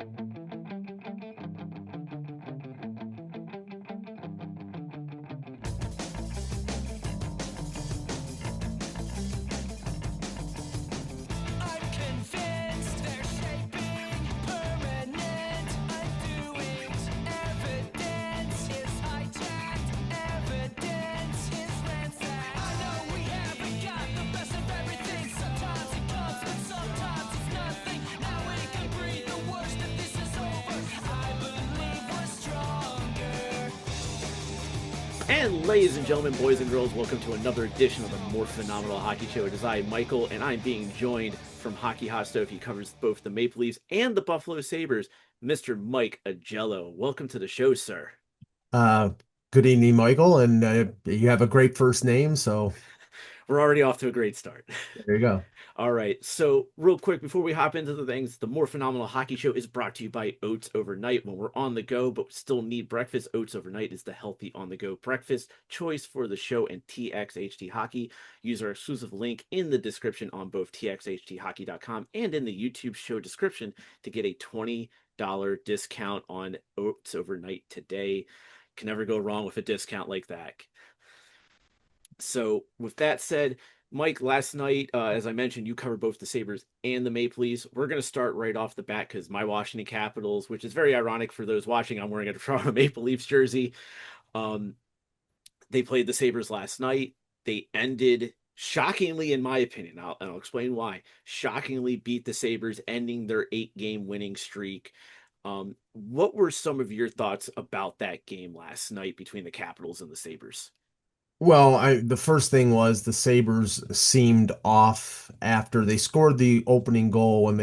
I'm convinced they're shaping permanent undoings. Evidence is hijacked. Evidence is ransacked. I know we haven't got the best of everything. Sometimes it comes, but sometimes it's nothing. Now we can breathe the worst of this is over. I believe we're stronger. And ladies and gentlemen, boys and girls, welcome to another edition of the Morphinominal Hockey Show. It is I, Michael, and I'm being joined from Hockey Hot Stove. He covers both the Maple Leafs and the Buffalo Sabres, Mr. Mike Augello. Welcome to the show, sir. Uh, Good evening, Michael, and you have a great first name, so We're already off to a great start. there you go. All right, so real quick, before we hop into the things, the More Phenomenal Hockey Show is brought to you by Oats Overnight. When we're on the go but still need breakfast, Oats Overnight is the healthy on-the-go breakfast choice for the show and TXHT Hockey. Use our exclusive link in the description on both txhthockey.com and in the YouTube show description to get a $20 discount on Oats Overnight today. Can never go wrong with a discount like that. So with that said, Mike, last night, as I mentioned, you covered both the Sabres and the Maple Leafs. We're going to start right off the bat because my Washington Capitals, which is very ironic for those watching, I'm wearing a Toronto Maple Leafs jersey. They played the Sabres last night. They ended, shockingly, in my opinion, I'll explain why, shockingly beat the Sabres, ending their 8-game winning streak. What were some of your thoughts about that game last night between the Capitals and the Sabres? Well, the first thing was the Sabres seemed off after they scored the opening goal when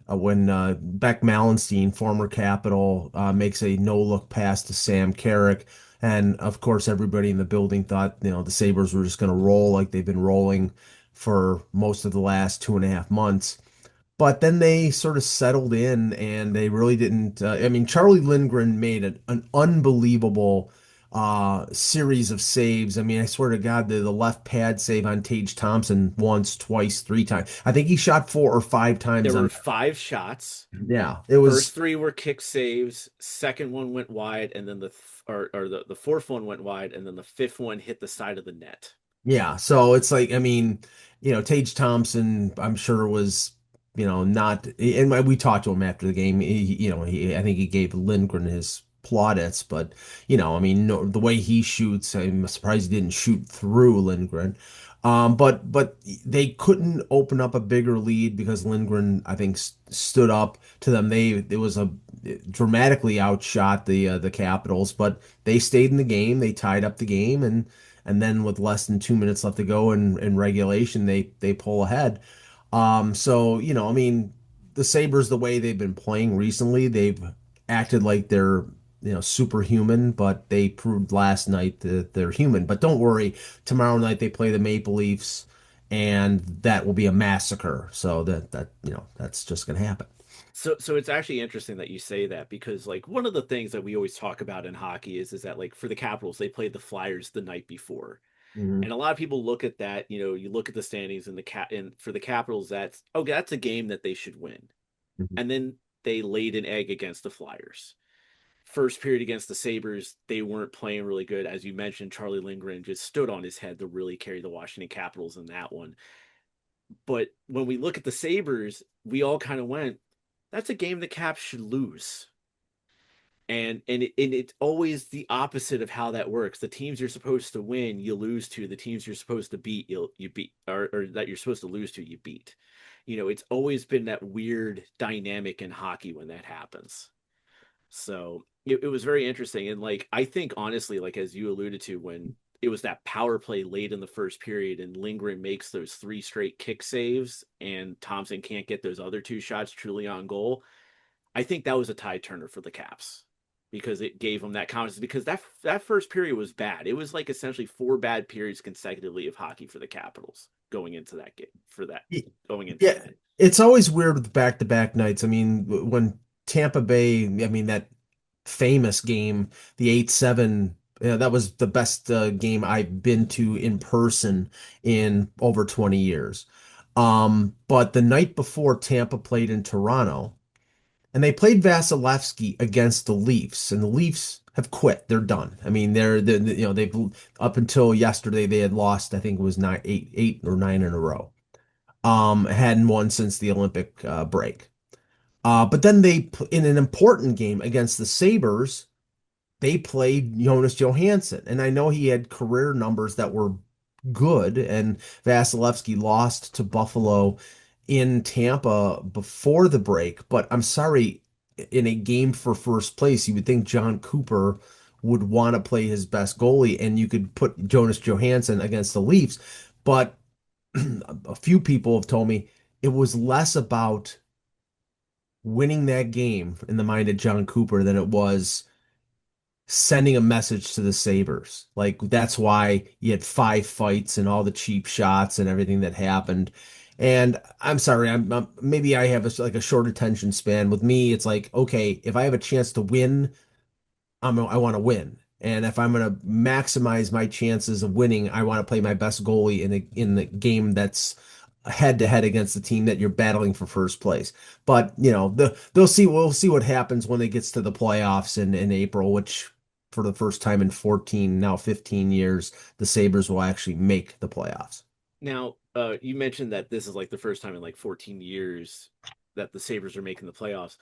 Beck Mallenstein, former Capital, makes a no-look pass to Sam Carrick, and of course everybody in the building thought the Sabres were just going to roll like they've been rolling for most of the last 2.5 months. But then they sort of settled in and they really didn't. I mean, Charlie Lindgren made an unbelievable series of saves. I mean, I swear to God, the left pad save on Tage Thompson once, twice, 3 times. I think he shot 4 or 5 times There were on. 5 shots. Yeah, it was. First 3 were kick saves. Second one went wide, and then the fourth one went wide, and then the fifth one hit the side of the net. Yeah, so it's like, I mean, Tage Thompson, I'm sure was, not, and we talked to him after the game. I think he gave Lindgren his plaudits, but, I mean, no, the way he shoots, I'm surprised he didn't shoot through Lindgren. But they couldn't open up a bigger lead because Lindgren, I think, stood up to them. It was a dramatically outshot the Capitals, but they stayed in the game. They tied up the game, and then with less than 2 minutes left to go in regulation, they pull ahead. So I mean, the Sabres, the way they've been playing recently, they've acted like they're superhuman, but they proved last night that they're human. But don't worry, tomorrow night they play the Maple Leafs, and that will be a massacre. So that's just gonna happen. So it's actually interesting that you say that because like one of the things that we always talk about in hockey is that like for the Capitals, they played the Flyers the night before. Mhm. And a lot of people look at that, you look at the standings and and for the Capitals, that's a game that they should win. Mhm. And then they laid an egg against the Flyers. First period against the Sabres, they weren't playing really good. As you mentioned, Charlie Lindgren just stood on his head to really carry the Washington Capitals in that one. But when we look at the Sabres, we all kind of went, that's a game the Caps should lose. And it's always the opposite of how that works. The teams you're supposed to win, you lose to. The teams you're supposed to beat, you beat, or that you're supposed to lose to, you beat. It's always been that weird dynamic in hockey when that happens. So it was very interesting. And like, I think honestly, like as you alluded to, when it was that power play late in the first period and Lindgren makes those 3 straight kick saves and Thompson can't get those other 2 shots truly on goal. I think that was a tide turner for the Caps because it gave them that confidence because that first period was bad. It was like essentially 4 bad periods consecutively of hockey for the Capitals going into that game going into Yeah, that. it's always weird with back-to-back nights. I mean, when Tampa Bay, I mean, that famous game, the 8-7, that was the best game I've been to in person in over 20 years. But the night before Tampa played in Toronto, and they played Vasilevsky against the Leafs, and the Leafs have quit. They're done. I mean, they're they've up until yesterday they had lost. I think it was 8 or 9 in a row. Hadn't won since the Olympic break. But then in an important game against the Sabres, they played Jonas Johansson, and I know he had career numbers that were good, and Vasilevsky lost to Buffalo in Tampa before the break. But I'm sorry, in a game for first place, you would think John Cooper would want to play his best goalie, and you could put Jonas Johansson against the Leafs. But a few people have told me it was less about winning that game in the mind of John Cooper than it was sending a message to the Sabres. Like that's why you had 5 fights and all the cheap shots and everything that happened. And I'm sorry, maybe I have like a short attention span. With me, it's like, okay, if I have a chance to win, I want to win. And if I'm going to maximize my chances of winning, I want to play my best goalie in the game that's head to head against the team that you're battling for first place. But we'll see what happens when it gets to the playoffs in April, which for the first time in 14, now 15 years, the Sabres will actually make the playoffs. Now, you mentioned that this is like the first time in like 14 years that the Sabres are making the playoffs.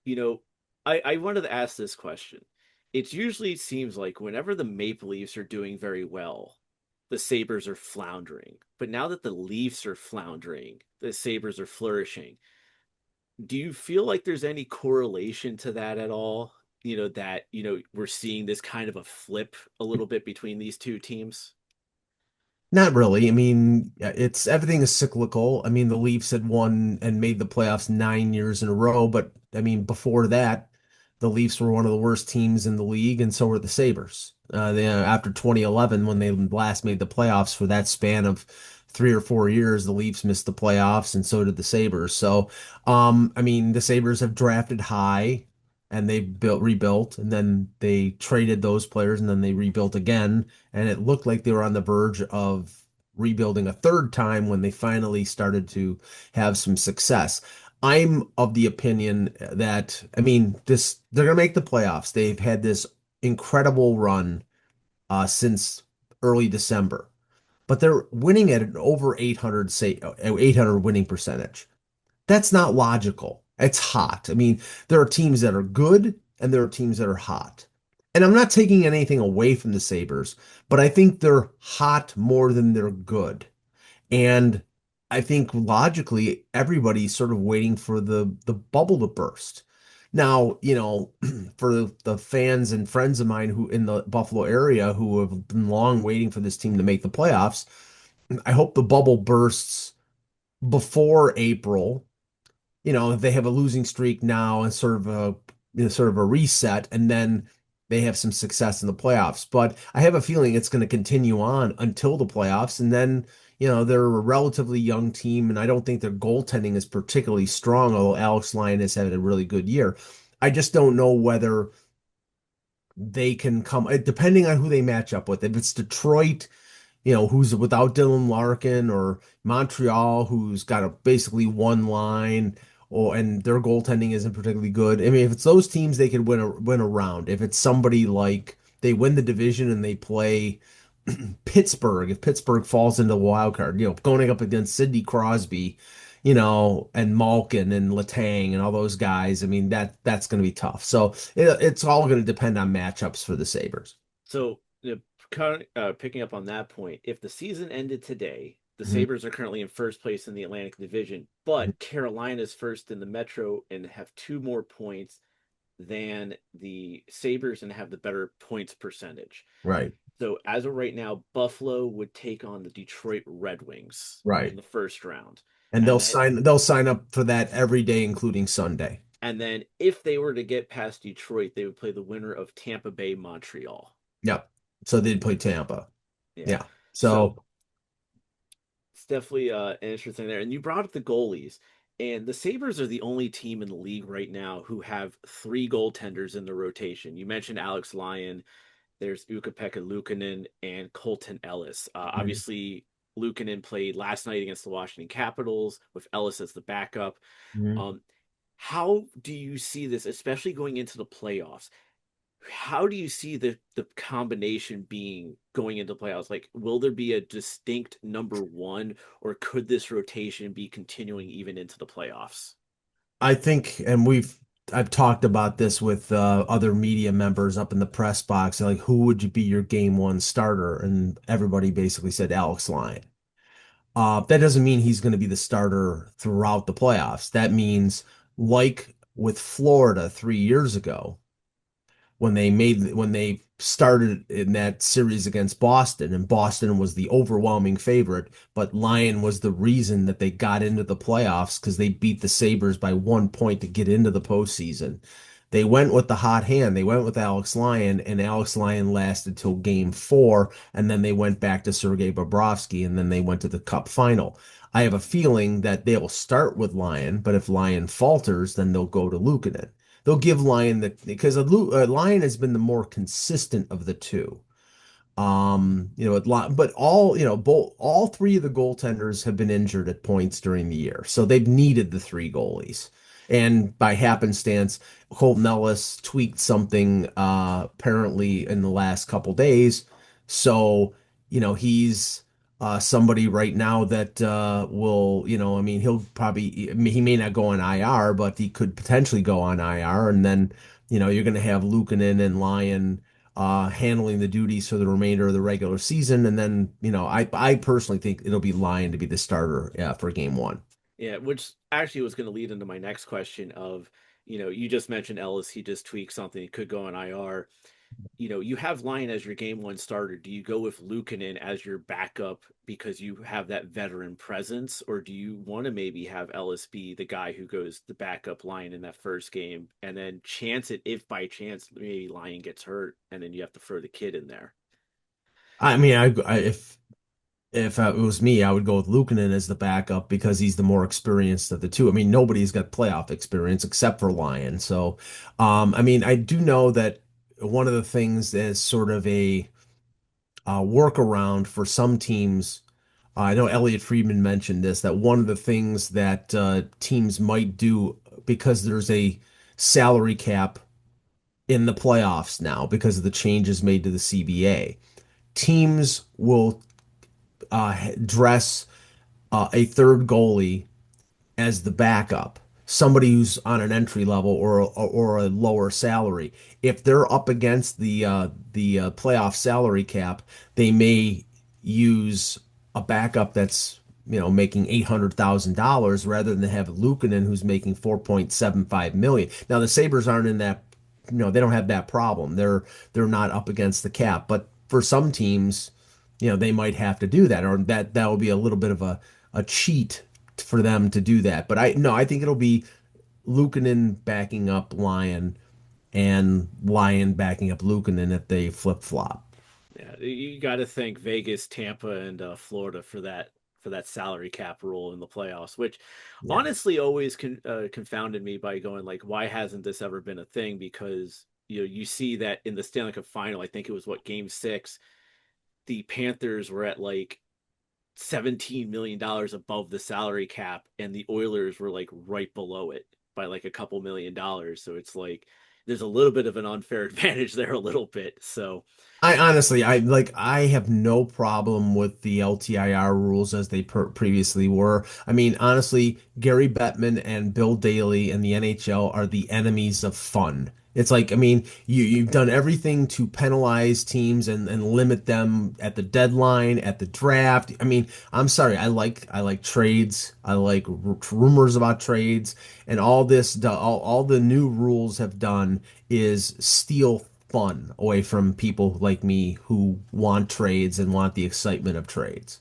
You know, I wanted to ask this question. It usually seems like whenever the Maple Leafs are doing very well, the Sabres are floundering. But now that the Leafs are floundering, the Sabres are flourishing. Do you feel like there's any correlation to that at all? That, we're seeing this kind of a flip a little bit between these two teams? Not really. I mean, it's everything is cyclical. I mean, the Leafs had won and made the playoffs 9 years in a row, but I mean, before that, the Leafs were one of the worst teams in the league, and so were the Sabres. After 2011, when they last made the playoffs for that span of 3 or 4 years, the Leafs missed the playoffs, and so did the Sabres. So, I mean, the Sabres have drafted high and they rebuilt, and then they traded those players, and then they rebuilt again, and it looked like they were on the verge of rebuilding a third time when they finally started to have some success. I'm of the opinion that, I mean, they're gonna make the playoffs. They've had this incredible run since early December, but they're winning at an over 800 winning percentage. That's not logical. It's hot. I mean, there are teams that are good and there are teams that are hot. And I'm not taking anything away from the Sabres, but I think they're hot more than they're good. And I think logically, everybody's sort of waiting for the bubble to burst. Now, for the fans and friends of mine who in the Buffalo area who have been long waiting for this team to make the playoffs, I hope the bubble bursts before April. If they have a losing streak now and sort of a reset, and then they have some success in the playoffs. But I have a feeling it's going to continue on until the playoffs, and then they're a relatively young team, and I don't think their goaltending is particularly strong, although Alex Lyon has had a really good year. I just don't know whether they can come, depending on who they match up with. If it's Detroit, who's without Dylan Larkin, or Montreal, who's got a basically one line, and their goaltending isn't particularly good. I mean, if it's those teams, they could win a round. If it's somebody like they win the division and they play Pittsburgh, if Pittsburgh falls into the wild card, going up against Sidney Crosby, and Malkin and Letang and all those guys, I mean that's going to be tough. So it's all going to depend on matchups for the Sabres. So, picking up on that point, if the season ended today, the Mhm. Sabres are currently in first place in the Atlantic Division, but Carolina's first in the Metro and have two more points than the Sabres and have the better points percentage. Right, So, as of right now, Buffalo would take on the Detroit Red Wings in right. the first round. And And then they'll sign up for that every day, including Sunday. and then if they were to get past Detroit, they would play the winner of Tampa Bay Montreal. Yep. So they'd play Tampa. Yeah. Yeah. So So it's definitely interesting there. And you brought up the goalies, and the Sabres are the only team in the league right now who have three goaltenders in the rotation. You mentioned Alex Lyon. There's Ukko-Pekka Luukkonen and Colton Ellis. Mhm. Obviously, Luukkonen played last night against the Washington Capitals with Ellis as the backup. Mhm. Um, How do you see this, especially going into the playoffs? How do you see the combination being going into playoffs? Like, will there be a distinct number one, or could this rotation be continuing even into the playoffs? I think, and I've talked about this with other media members up in the press box. Like, who would you be your game one starter? And everybody basically said Alex Lyon. That doesn't mean he's going to be the starter throughout the playoffs. That means, like with Florida 3 years ago, when they started in that series against Boston, and Boston was the overwhelming favorite, but Lyon was the reason that they got into the playoffs because they beat the Sabres by 1 point to get into the postseason. They went with the hot hand. They went with Alex Lyon, and Alex Lyon lasted till game 4, and then they went back to Sergei Bobrovsky, and then they went to the Cup final. I have a feeling that they'll start with Lyon, but if Lyon falters, then they'll go to Luukkonen. They'll give Lyon the because Lyon has been the more consistent of the two. But all three of the goaltenders have been injured at points during the year, so they've needed the three goalies. And by happenstance, Colton Ellis tweaked something apparently in the last couple days. So, he's somebody right now that will, I mean, he may not go on IR, but he could potentially go on IR. And then, you're going to have Luukkonen and Lyon handling the duties for the remainder of the regular season. And then, I personally think it'll be Lyon to be the starter for game one. Yeah, which actually was going to lead into my next question of, you just mentioned Ellis, he just tweaked something, he could go on IR. You have Lyon as your game one starter. Do you go with Luukkonen as your backup because you have that veteran presence, or do you want to maybe have Ellis be the guy who goes the backup Lyon in that first game and then chance it if by chance maybe Lyon gets hurt and then you have to throw the kid in there? I mean, if it was me, I would go with Luukkonen as the backup because he's the more experienced of the two. I mean, nobody's got playoff experience except for Lyon. So, I mean, I do know that one of the things is sort of a workaround for some teams. I know Elliot Friedman mentioned this, that one of the things that teams might do because there's a salary cap in the playoffs now because of the changes made to the CBA, teams will dress a third goalie as the backup, somebody who's on an entry level or a lower salary. If they're up against the playoff salary cap, they may use a backup that's making $800,000 rather than have Luukkonen who's making 4.75 million. Now the Sabres aren't in that, they don't have that problem. They're not up against the cap, but for some teams, they might have to do that, or that will be a little bit of a cheat for them to do that. But I think it'll be Luukkonen backing up Lyon and Lyon backing up Luukkonen if they flip flop. Yeah, you got to thank Vegas, Tampa, and Florida for that salary cap rule in the playoffs, which Yeah. honestly always confounded me by going like, why hasn't this ever been a thing? Because you see that in the Stanley Cup final, I think it was what game 6, the Panthers were at like $17 million above the salary cap, and the Oilers were like right below it by like a couple $1 million. So it's like there's a little bit of an unfair advantage there, a little bit. So I honestly, I have no problem with the LTIR rules as they previously were. I mean, honestly, Gary Bettman and Bill Daly and the NHL are the enemies of fun. It's like, I mean, you've done everything to penalize teams and limit them at the deadline, at the draft. I mean, I'm sorry, I like trades. I like rumors about trades, and all the new rules have done is steal fun away from people like me who want trades and want the excitement of trades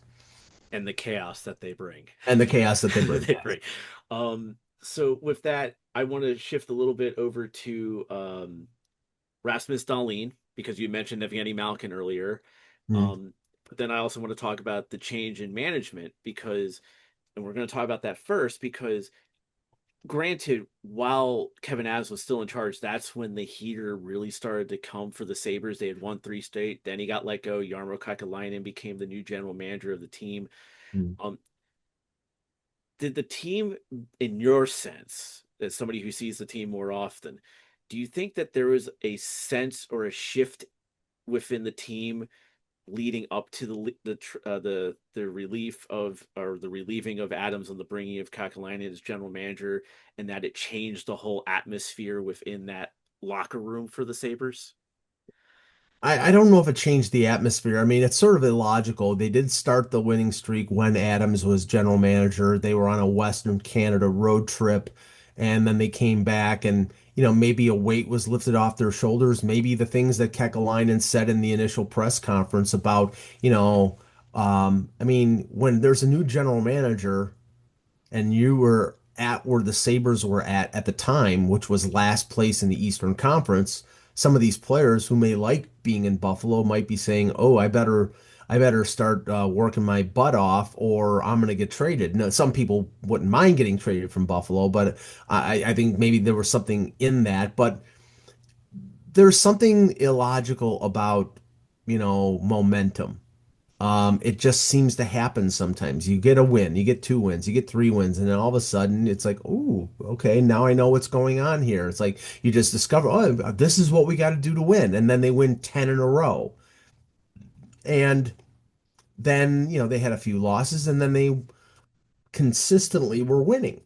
and the chaos that they bring. and the chaos that they bring. They Yes. bring. So with that, I want to shift a little bit over to Rasmus Dahlin because you mentioned Evgeny Malkin earlier. Mm. But then I also want to talk about the change in management because, and we're going to talk about that first because granted, while Kevin Adams was still in charge, that's when the heater really started to come for the Sabres. They had won 3 straight. Then he got let go. Jarmo Kekalainen became the new general manager of the team. Mm. Um, did the team, in your sense, as somebody who sees the team more often, do you think that there was a sense or a shift within the team leading up to the relief of or the relieving of Adams and the bringing of Kakalainen as general manager, and that it changed the whole atmosphere within that locker room for the Sabres? I don't know if it changed the atmosphere. I mean, it's sort of illogical. They did start the winning streak when Adams was general manager. They were on a Western Canada road trip, and then they came back, and maybe a weight was lifted off their shoulders. Maybe the things that Kekalainen said in the initial press conference about, I mean, when there's a new general manager and you were at where the Sabres were at the time, which was last place in the Eastern Conference, some of these players who may like being in Buffalo might be saying, "Oh, I better start working my butt off, or I'm going to get traded." Now, some people wouldn't mind getting traded from Buffalo, but I think maybe there was something in that. But there's something illogical about, momentum. It just seems to happen sometimes. You get a win, you get two wins, you get three wins, and then all of a sudden it's like, "Ooh, okay, now I know what's going on here." It's like you just discover, "Oh, this is what we got to do to win." And then they win 10 in a row. And then, they had a few losses and then they consistently were winning.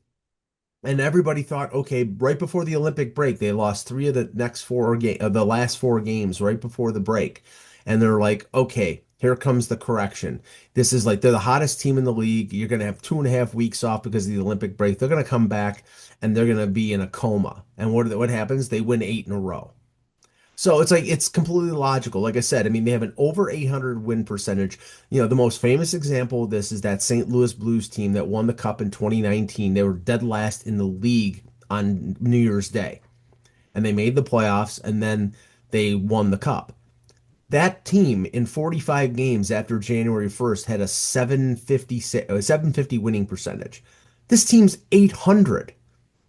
And everybody thought, okay, right before the Olympic break, they lost three of the the last four games right before the break. And they're like, okay, here comes the correction. This is like they're the hottest team in the league. You're going to have 2.5 weeks off because of the Olympic break. They're going to come back and they're going to be in a coma. And what happens? They win eight in a row. So it's like it's completely logical. Like I said, I mean, they have an over 800 win percentage. The most famous example of this is that St. Louis Blues team that won the cup in 2019. They were dead last in the league on New Year's Day, and they made the playoffs, and then they won the cup. That team in 45 games after January 1st had a 750 winning percentage. This team's 800.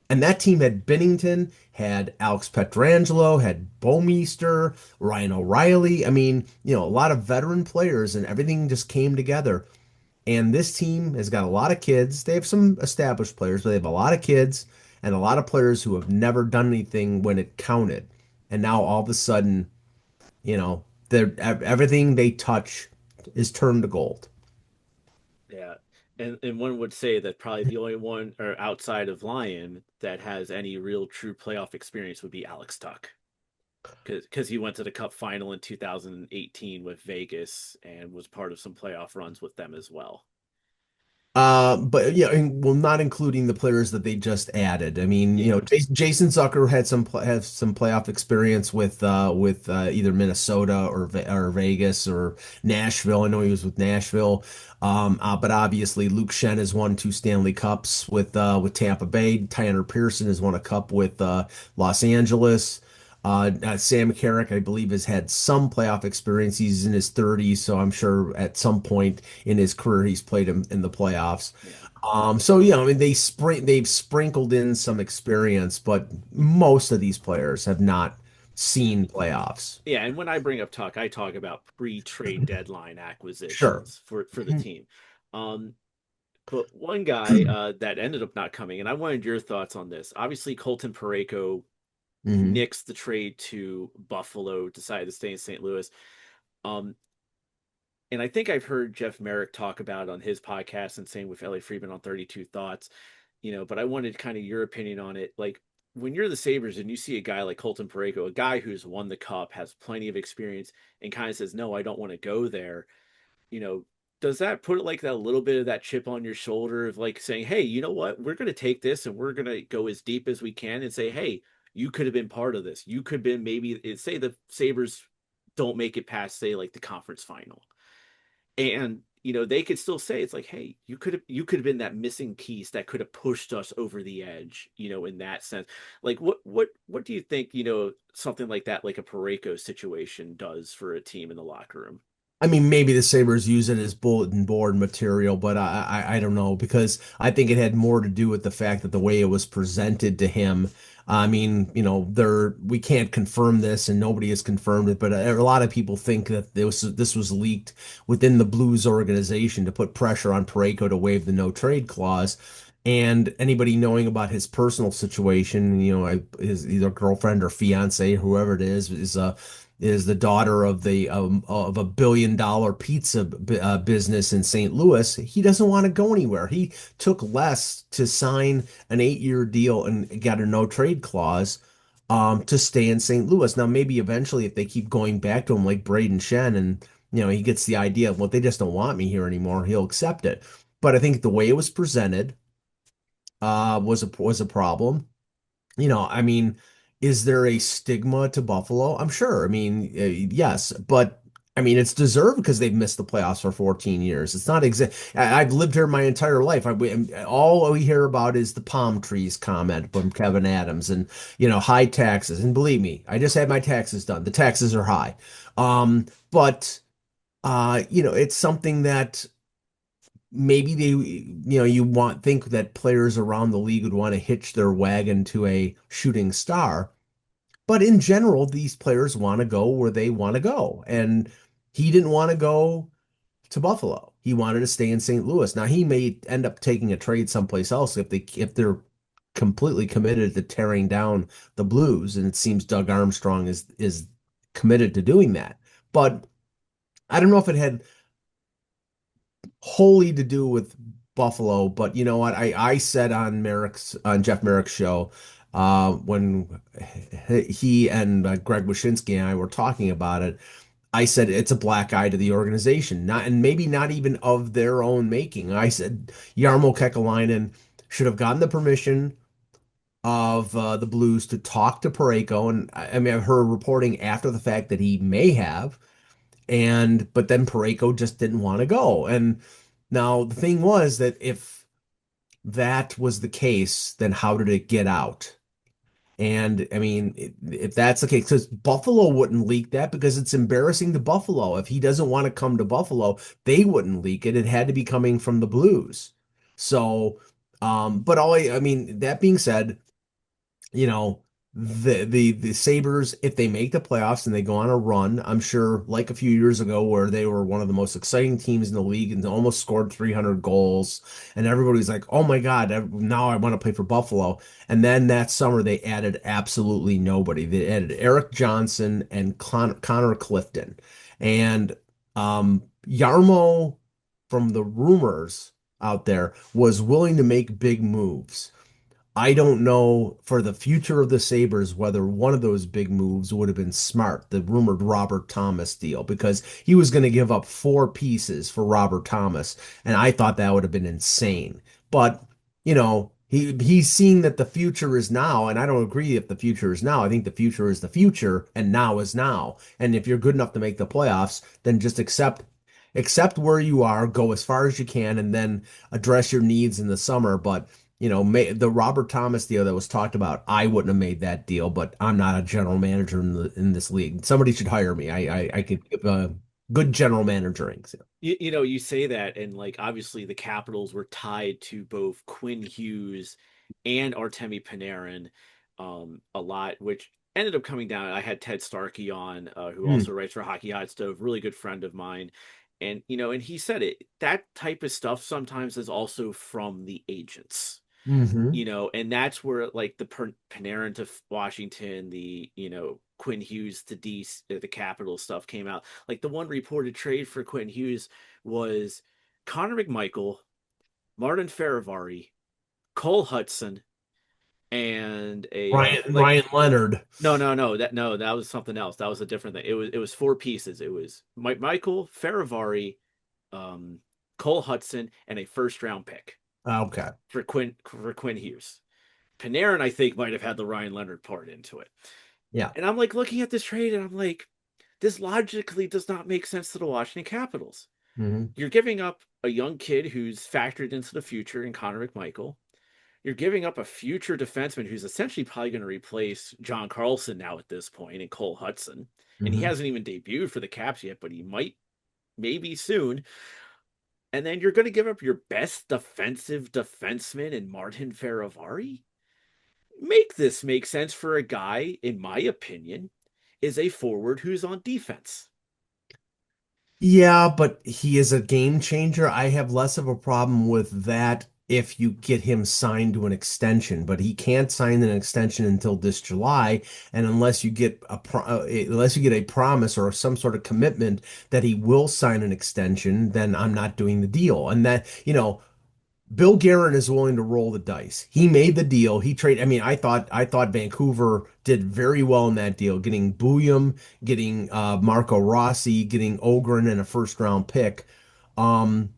And that team had Bennington, had Alex Petrangelo, had Bouwmeester, Ryan O'Reilly. I mean, a lot of veteran players, and everything just came together. And this team has got a lot of kids. They have some established players, but they have a lot of kids and a lot of players who have never done anything when it counted. And now all of a sudden, everything they touch is turned to gold. Yeah. And one would say that probably the only one or outside of Lion that has any real true playoff experience would be Alex Tuck. Because he went to the Cup final in 2018 with Vegas and was part of some playoff runs with them as well. But yeah, well, not including the players that they just added. I mean, Yeah. Jason Zucker had some playoff experience with either Minnesota or Vegas or Nashville. I know he was with Nashville. But obviously Luke Shen has won two Stanley Cups with Tampa Bay. Tanner Pearson has won a cup with Los Angeles. Sam Carrick, I believe, has had some playoff experience. He's in his 30s, so I'm sure at some point in his career he's played in the playoffs. Yeah. So yeah, I mean they've sprinkled in some experience, but most of these players have not Yeah. seen playoffs. Yeah, and when I bring up Tuck, I talk about pre-trade deadline Sure. acquisitions for the team. Um, but one guy that ended up not coming, and I wanted your thoughts on this. Obviously, Colton Parayko Hmm. nixed the trade to Buffalo, decided to stay in St. Louis. Um, and I think I've heard Jeff Merrick talk about it on his podcast and same with Ellie Friedman on 32 Thoughts, but I wanted kind of your opinion on it. Like when you're the Sabres and you see a guy like Colton Parayko, a guy who's won the cup, has plenty of experience, and kind of says, no, I don't want to go there, you know, does that put like that little bit of that chip on your shoulder of like saying, hey, you know what, we're going to take this and we're going to go as deep as we can and say, hey, you could have been part of this. You could have been maybe say the Sabres don't make it past, say, like the conference final. And they could still say it's like, hey, you could have been that missing piece that could have pushed us over the edge, in that sense. Like what do you think, something like that, like a Pareko situation does for a team in the locker room? I mean, maybe the Sabres use it as bulletin board material, but I don't know because I think it had more to do with the fact that the way it was presented to him. I mean, we can't confirm this, and nobody has confirmed it, but a lot of people think that this was leaked within the Blues organization to put pressure on Parayko to waive the no trade clause. And anybody knowing about his personal situation, his either girlfriend or fiance, whoever it is the daughter of a $1 billion pizza business in St. Louis. He doesn't want to go anywhere. He took less to sign an 8-year deal and got a no trade clause to stay in St. Louis. Now, maybe eventually, if they keep going back to him like Braden Shen, and he gets the idea of, well, they just don't want me here anymore, he'll accept it. But I think the way it was presented was a problem. I mean, is there a stigma to Buffalo? I'm sure. I mean, yes, but I mean, it's deserved because they've missed the playoffs for 14 years. It's not exact. I've lived here my entire life. All we hear about is the palm trees comment from Kevin Adams, and high taxes. And believe me, I just had my taxes done. The taxes are high. But it's something that maybe you think that players around the league would want to hitch their wagon to a shooting star, but in general these players want to go where they want to go, and he didn't want to go to Buffalo. He wanted to stay in St. Louis. Now he may end up taking a trade someplace else if they're completely committed to tearing down the Blues, and it seems Doug Armstrong is committed to doing that. But I don't know if it had wholly to do with Buffalo, but you know what? I said on Jeff Merrick's show when he and Greg Wyshynski and I were talking about it, I said it's a black eye to the organization, not and maybe not even of their own making. I said Jarmo Kekalainen should have gotten the permission of the Blues to talk to Parayko, and I mean I've heard reporting after the fact that he may have, but then Parayko just didn't want to go. And now the thing was that if that was the case, then how did it get out? And I mean, if that's the case, because Buffalo wouldn't leak that because it's embarrassing to Buffalo. If he doesn't want to come to Buffalo, they wouldn't leak it. It had to be coming from the Blues. So, but I mean, that being said, you know, the Sabres, if they make the playoffs and they go on a run, I'm sure like a few years ago where they were one of the most exciting teams in the league and almost scored 300 goals, and everybody's like, "Oh my God, now I want to play for Buffalo." And then that summer they added absolutely nobody. They added Eric Johnson and Connor Clifton. And Yarmo, from the rumors out there, was willing to make big moves. I don't know for the future of the Sabres whether one of those big moves would have been smart, the rumored Robert Thomas deal, because he was going to give up 4 pieces for Robert Thomas, and I thought that would have been insane. But, he's seeing that the future is now, and I don't agree if the future is now. I think the future is the future, and now is now. And if you're good enough to make the playoffs, then just accept where you are, go as far as you can, and then address your needs in the summer. But the Robert Thomas deal that was talked about, I wouldn't have made that deal, but I'm not a general manager in this league. Somebody should hire me. I could give a good general managering. So. You say that, and like obviously the Capitals were tied to both Quinn Hughes and Artemi Panarin a lot, which ended up coming down. I had Ted Starkey on, who Hmm. also writes for Hockey Hot Stove, really good friend of mine. And he said it, that type of stuff sometimes is also from the agents. Hmm. And that's where like the Panarin to Washington, the Quinn Hughes to DC, the Capital stuff came out. Like the one reported trade for Quinn Hughes was Connor McMichael, Martin Feravari, Cole Hudson, and a like Ryan Leonard. that was something else. That was a different thing. It was 4 pieces. It was Michael Feravari, um, Cole Hudson, and a first round pick Okay. for Quinn Hughes. Panarin, I think, might have had the Ryan Leonard part into it. Yeah. And I'm like looking at this trade and I'm like, this logically does not make sense to the Washington Capitals. Hmm. You're giving up a young kid who's factored into the future in Connor McMichael. You're giving up a future defenseman who's essentially probably going to replace John Carlson now at this point in Cole Hudson. And he Hmm. hasn't even debuted for the Caps yet, but he might, maybe soon. And then you're going to give up your best defensive defenseman in Martin Feravari? Make this make sense for a guy, in my opinion, is a forward who's on defense. Yeah, but he is a game changer. I have less of a problem with that if you get him signed to an extension, but he can't sign an extension until this July. And unless you get unless you get a promise or some sort of commitment that he will sign an extension, then I'm not doing the deal. And that, Bill Guerin is willing to roll the dice. He made the deal. He traded. I mean, I thought Vancouver did very well in that deal, getting Bouillon, getting Marco Rossi, getting Ogren and a first round pick. Um,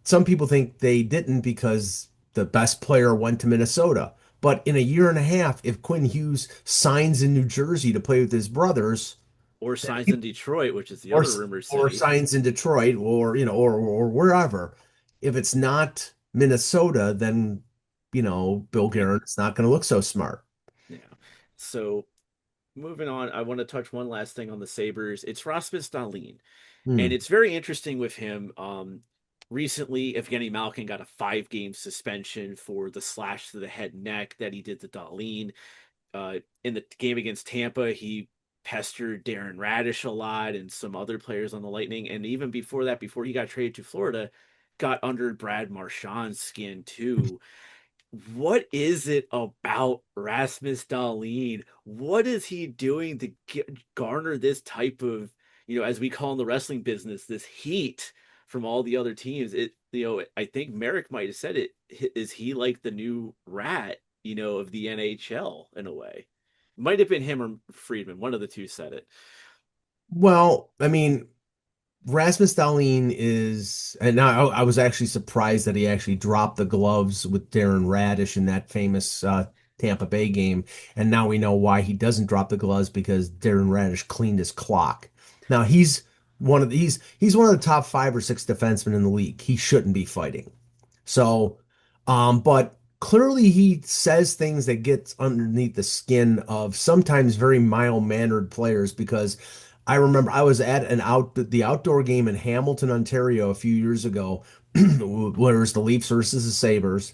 some people think they didn't because the best player went to Minnesota. But in a year and a half, if Quinn Hughes signs in New Jersey to play with his brothers, Or signs in Detroit, which is the or other rumor or city. signs in Detroit, or or wherever, if it's not Minnesota, then Bill Yeah. Guerin is not going to look so smart. Yeah. So moving on, I want to touch one last thing on the Sabres. It's Rasmus Dahlin. And Hmm. it's very interesting with him. Recently, Evgeny Malkin got a 5 game suspension for the slash to the head and neck that he did to Dahlin. In the game against Tampa, he pestered Darren Radish a lot and some other players on the Lightning. And even before that, before he got traded to Florida, got under Brad Marchand's skin too. What is it about Rasmus Dahlin? What is he doing to garner this type of, as we call in the wrestling business, this heat from all the other teams? I think Merrick might have said it. Is he like the new rat, of the NHL in a way? Might have been him or Friedman. One of the two said it. Well, I mean, Rasmus Dahlin is, and now I was actually surprised that he actually dropped the gloves with Darren Radish in that famous Tampa Bay game. And now we know why he doesn't drop the gloves because Darren Radish cleaned his clock. Now he's one of the top 5 or 6 defensemen in the league. He shouldn't be fighting. So, but clearly he says things that gets underneath the skin of sometimes very mild-mannered players because I remember I was at the outdoor game in Hamilton, Ontario a few years ago, where it was the Leafs versus the Sabres,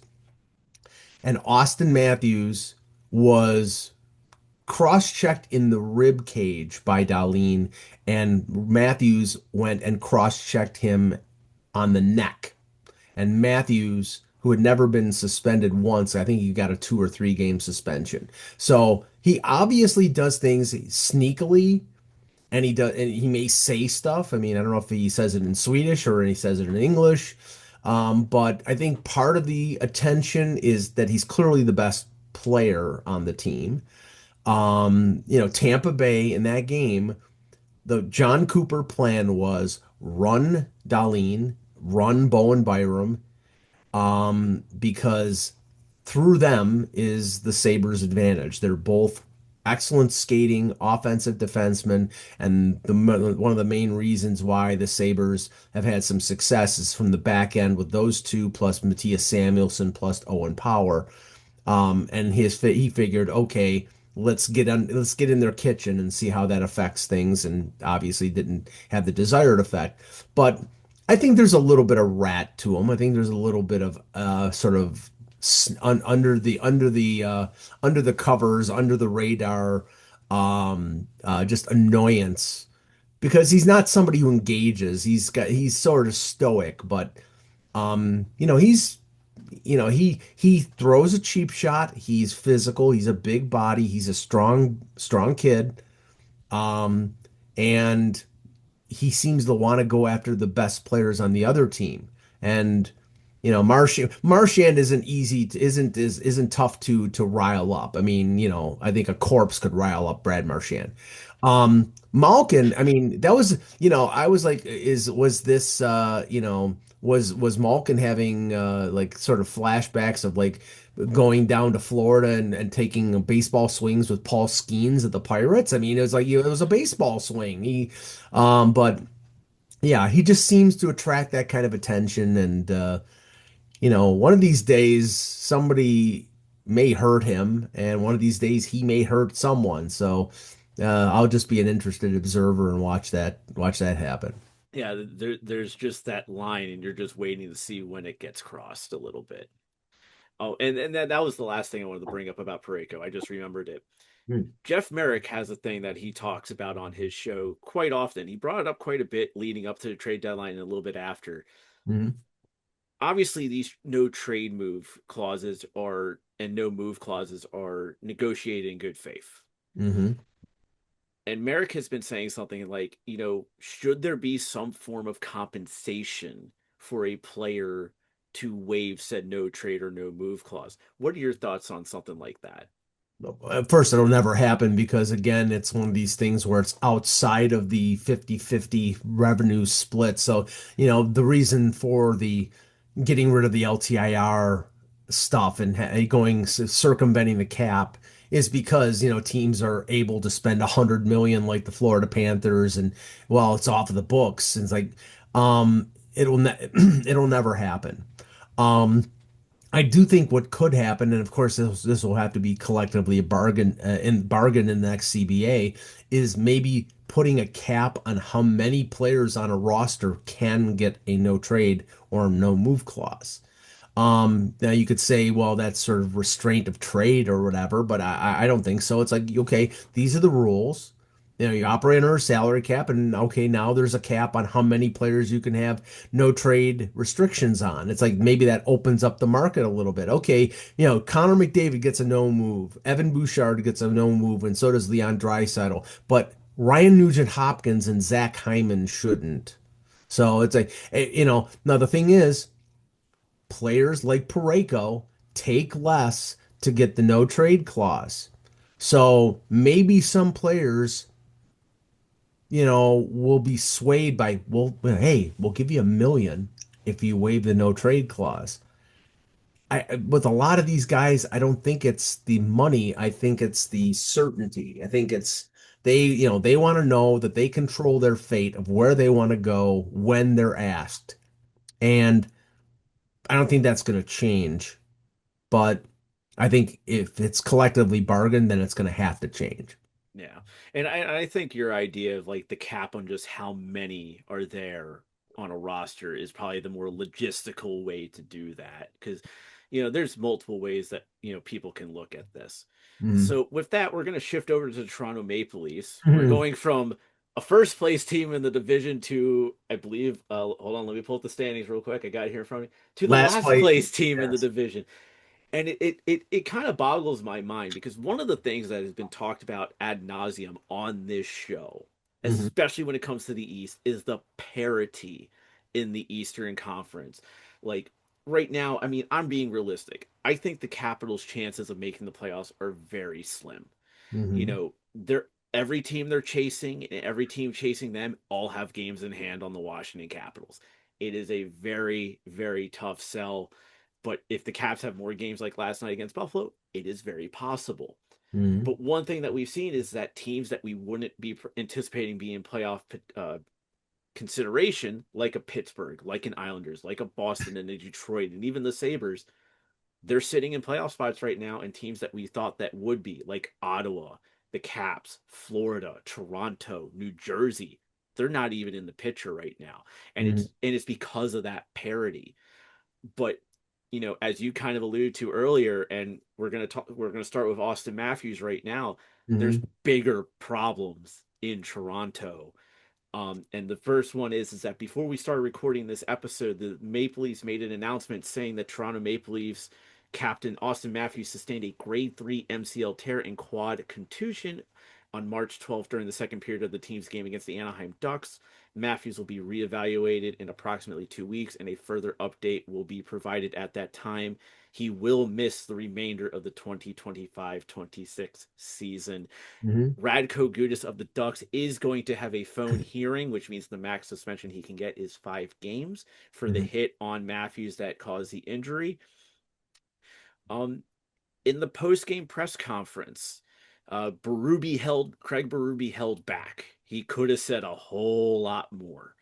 and Austin Matthews was cross-checked in the rib cage by Darlene, and Matthews went and cross-checked him on the neck. And Matthews, who had never been suspended once, I think he got a 2 or 3 game suspension. So he obviously does things sneakily, and he may say stuff. I mean, I don't know if he says it in Swedish or he says it in English. But I think part of the attention is that he's clearly the best player on the team. Tampa Bay in that game, the John Cooper plan was run Darlene, run Bowen Byram, because through them is the Sabres' advantage. They're both excellent skating, offensive defensemen, and one of the main reasons why the Sabres have had some success is from the back end with those two, plus Matthias Samuelsson, plus Owen Power. And he figured, okay, let's get in their kitchen and see how that affects things, and obviously didn't have the desired effect. But I think there's a little bit of rat to him. I think there's a little bit of sort of under the covers, under the radar, just annoyance because he's not somebody who engages. He's sort of stoic, but he throws a cheap shot. He's physical. He's a big body. He's a strong kid. Um, and he seems to want to go after the best players on the other team. And Marchand isn't tough to rile up. I mean, I think a corpse could rile up Brad Marchand. Malkin, I mean, that was, I was like, was this was Malkin having like sort of flashbacks of like going down to Florida and taking baseball swings with Paul Skeens at the Pirates? I mean, it was like it was a baseball swing. But yeah, he just seems to attract that kind of attention. And, one of these days somebody may hurt him, and one of these days he may hurt someone. So I'll just be an interested observer and watch that happen. Yeah, there's just that line, and you're just waiting to see when it gets crossed a little bit. Oh, and that was the last thing I wanted to bring up about Pareko. I just remembered it. Hmm. Jeff Merrick has a thing that he talks about on his show quite often. He brought it up quite a bit leading up to the trade deadline and a little bit after. Mhm. obviously these no trade move clauses are and no move clauses are negotiated in good faith. Hmm. And Merrick has been saying something like, should there be some form of compensation for a player to waive said no trade or no move clause? What are your thoughts on something like that? At first, it'll never happen because, again, it's one of these things where it's outside of the 50-50 revenue split. So, the reason for the getting rid of the LTIR stuff and going circumventing the cap is because, teams are able to spend 100 million like the Florida Panthers, and well, it's off of the books. And it's like, it'll it'll never happen. Um, I do think what could happen, and of course this will have to be collectively a bargain in the next CBA, is maybe putting a cap on how many players on a roster can get a no trade or no move clause. Now you could say, well, that's sort of restraint of trade or whatever, but I don't think so. It's like, okay, these are the rules. You operate under a salary cap, and okay, now there's a cap on how many players you can have no trade restrictions on. It's like maybe that opens up the market a little bit. Okay, Connor McDavid gets a no move, Evan Bouchard gets a no move, and so does Leon Draisaitl. But Ryan Nugent Hopkins and Zach Hyman shouldn't. So it's like, now the thing is, players like Pareko take less to get the no trade clause. So maybe some players, will be swayed by, well, hey, we'll give you 1 million if you waive the no trade clause. With a lot of these guys, I don't think it's the money. I think it's the certainty. I think it's they want to know that they control their fate of where they want to go when they're asked. And I don't think that's going to change. But I think if it's collectively bargained, then it's going to have to change. Yeah. And I think your idea of like the cap on just how many are there on a roster is probably the more logistical way to do that. Because, there's multiple ways that, people can look at this. Mm. So with that, we're going to shift over to the Toronto Maple Leafs. We're Mhm. going from a first place team in the division to, I believe, hold on, let me pull up the standings real quick. I got it here in front of me, to the Last last place. place team in the Yes. division. And it kind of boggles my mind because one of the things that has been talked about ad nauseum on this show, Hmm. especially when it comes to the East, is the parity in the Eastern Conference. Like right now, I mean, I'm being realistic. I think the Capitals' chances of making the playoffs are very slim. Hmm. They're every team they're chasing and every team chasing them all have games in hand on the Washington Capitals. It is a very, very tough sell. But if the Caps have more games like last night against Buffalo, it is very possible. Hmm. But one thing that we've seen is that teams that we wouldn't be anticipating being playoff consideration, like a Pittsburgh, like an Islanders, like a Boston and a Detroit, and even the Sabres, they're sitting in playoff spots right now, and teams that we thought that would be, like Ottawa, the Caps, Florida, Toronto, New Jersey, they're not even in the picture right now. And Hmm. it's because of that parity. But as you kind of alluded to earlier, and we're gonna start with Austin Matthews right now. There's Hmm. bigger problems in Toronto. And the first one is that before we started recording this episode, the Maple Leafs made an announcement saying that Toronto Maple Leafs captain Austin Matthews sustained a grade 3 MCL tear and quad contusion on March 12th during the second period of the team's game against the Anaheim Ducks. Matthews will be reevaluated in approximately 2 weeks, and a further update will be provided at that time. He will miss the remainder of the 2025-26 season. Hmm. Radko Gudas of the Ducks is going to have a phone hearing, which means the max suspension he can get is 5 games for the Hmm. hit on Matthews that caused the injury. Um, in the post-game press conference, Craig Berube held back. He could have said a whole lot more.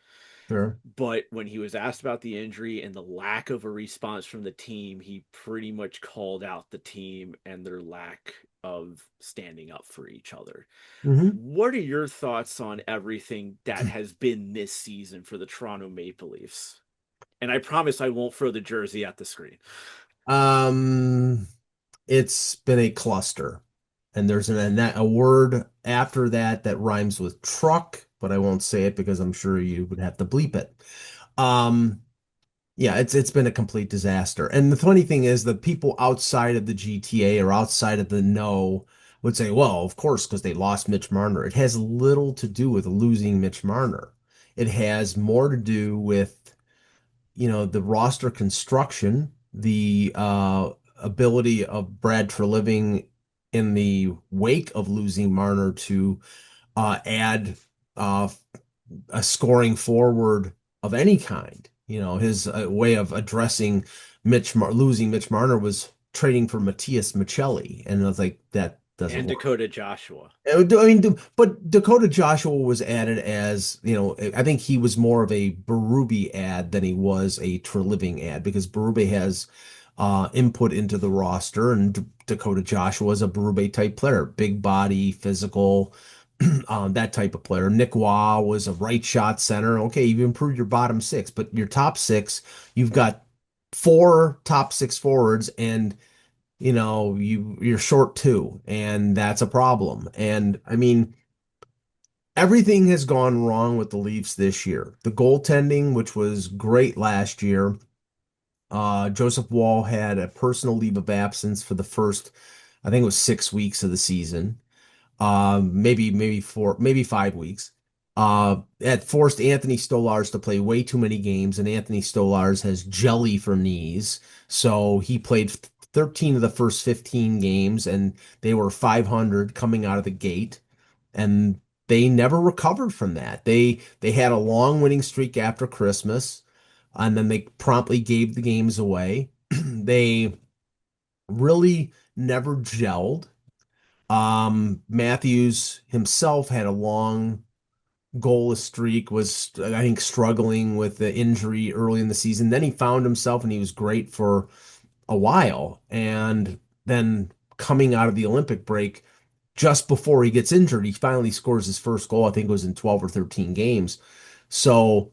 Sure. But when he was asked about the injury and the lack of a response from the team, he pretty much called out the team and their lack of standing up for each other. Hmm. What are your thoughts on everything that has been this season for the Toronto Maple Leafs? And I promise I won't throw the jersey at the screen. Um, it's been a cluster, and there's a word after that that rhymes with truck, but I won't say it because I'm sure you would have to bleep it. Um, Yeah, it's been a complete disaster. And the funny thing is, the people outside of the GTA or outside of the know would say, well, of course, because they lost Mitch Marner. It has little to do with losing Mitch Marner. It has more to do with, the roster construction, the ability of Brad Treliving in the wake of losing Marner to add uh, a scoring forward of any kind. His way of addressing losing Mitch Marner was trading for Matthias Michelli, and I was like, that doesn't And work. Dakota Joshua. I mean, but Dakota Joshua was added as, I think he was more of a Berube ad than he was a Treliving ad because Berube has input into the roster, and Dakota Joshua is a Berube type player, big body, physical, that type of player. Nick Waugh was a right shot center. Okay, you've improved your bottom six, but your top six, you've got four top six forwards, and you're short two, and that's a problem. And I mean, everything has gone wrong with the Leafs this year. The goaltending, which was great last year, Joseph Wall had a personal leave of absence for the first, I think it was 6 weeks of the season. Maybe four, maybe 5 weeks. It forced Anthony Stolars to play way too many games, and Anthony Stolars has jelly for knees, so he played 13 of the first 15 games, and they were 500 coming out of the gate, and they never recovered from that. They had a long winning streak after Christmas, and then they promptly gave the games away. They really never gelled. Matthews himself had a long goalless streak, was I think struggling with the injury early in the season. Then he found himself and he was great for a while. And then coming out of the Olympic break, just before he gets injured, he finally scores his first goal. I think it was in 12 or 13 games. So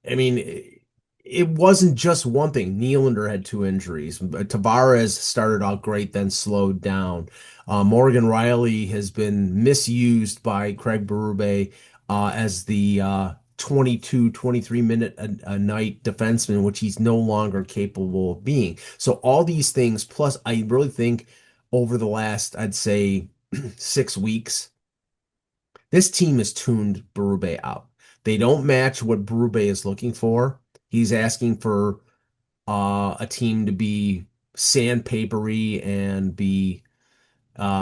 I mean, it wasn't just one thing. Nylander had two injuries. Tavares started out great, then slowed down. Morgan Riley has been misused by Craig Berube as the 22, 23 minute a night defenseman, which he's no longer capable of being. So all these things, plus I really think over the last, I'd say 6 weeks, this team has tuned Berube out. They don't match what Berube is looking for. He's asking for a team to be sandpapery and be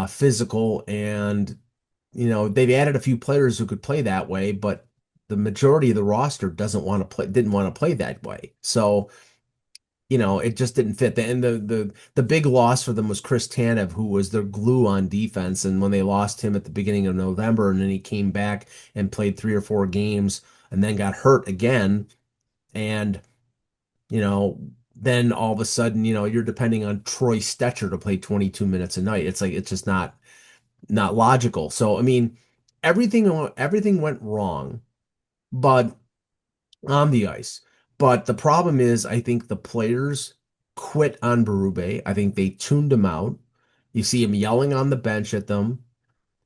physical, and they've added a few players who could play that way, but the majority of the roster doesn't want to play, didn't want to play that way. So it just didn't fit. And the big loss for them was Chris Tanev, who was their glue on defense. And when they lost him at the beginning of November, and then he came back and played 3 or 4 games and then got hurt again, and you know, then all of a sudden, you're depending on Troy Stetcher to play 22 minutes a night. It's like it's just not logical. So I mean, everything went wrong, but on the ice. But the problem is, I think the players quit on Berube. I think they tuned him out. You see him yelling on the bench at them,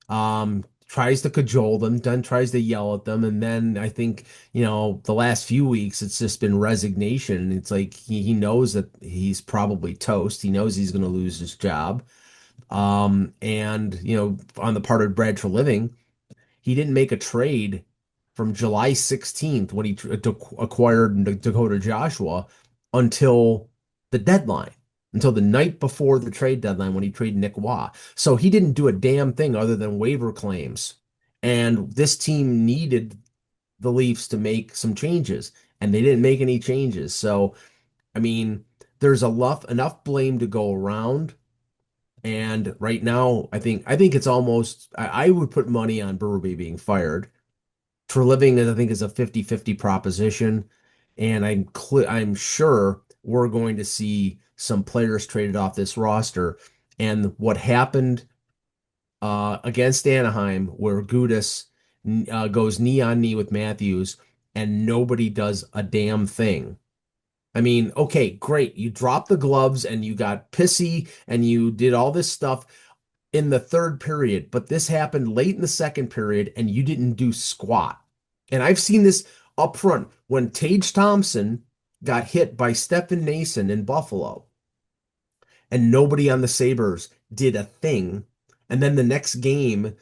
tries to cajole them, then tries to yell at them. And then I think, the last few weeks, it's just been resignation. It's like he knows that he's probably toast. He knows he's going to lose his job. And, on the part of Brad Treliving, he didn't make a trade from July 16th when he acquired Dakota Joshua until the deadline, until the night before the trade deadline when he traded Nick Waugh. So he didn't do a damn thing other than waiver claims. And this team needed the Leafs to make some changes, and they didn't make any changes. So, I mean, there's enough blame to go around. And right now, I think it's almost I would put money on Berube being fired. Treliving, I think, is a 50-50 proposition, and I'm sure we're going to see some players traded off this roster. And what happened against Anaheim, where Gudas goes knee on knee with Matthews, and nobody does a damn thing. I mean, okay, great. You dropped the gloves and you got pissy and you did all this stuff in the third period, but this happened late in the second period and you didn't do squat. And I've seen this up front when Tage Thompson got hit by Stephen Nason in Buffalo, and nobody on the Sabres did a thing. And then the next game,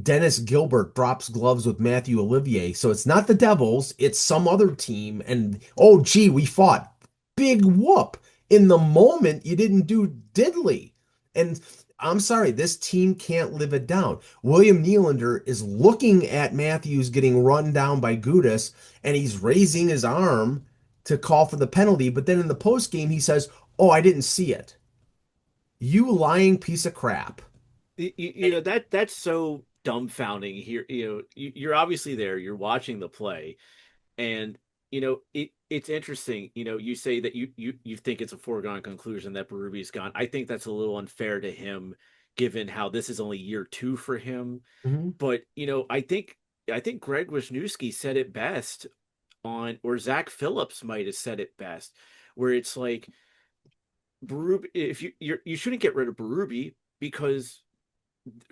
Dennis Gilbert drops gloves with Matthew Olivier. So it's not the Devils, it's some other team. And oh, gee, we fought. Big whoop. In the moment, you didn't do diddly. And I'm sorry, this team can't live it down. William Nylander is looking at Matthews getting run down by Gudis, and he's raising his arm to call for the penalty. But then in the post game, he says, "Oh, I didn't see it." You lying piece of crap. That's so dumbfounding here. You're obviously there, you're watching the play, and it's interesting. You say that you think it's a foregone conclusion that Berube's gone. I think that's a little unfair to him, given how this is only year two for him. Mhm. But I think Greg Wisniewski said it best or Zach Phillips might have said it best, where it's like Berube, if you shouldn't get rid of Berube, because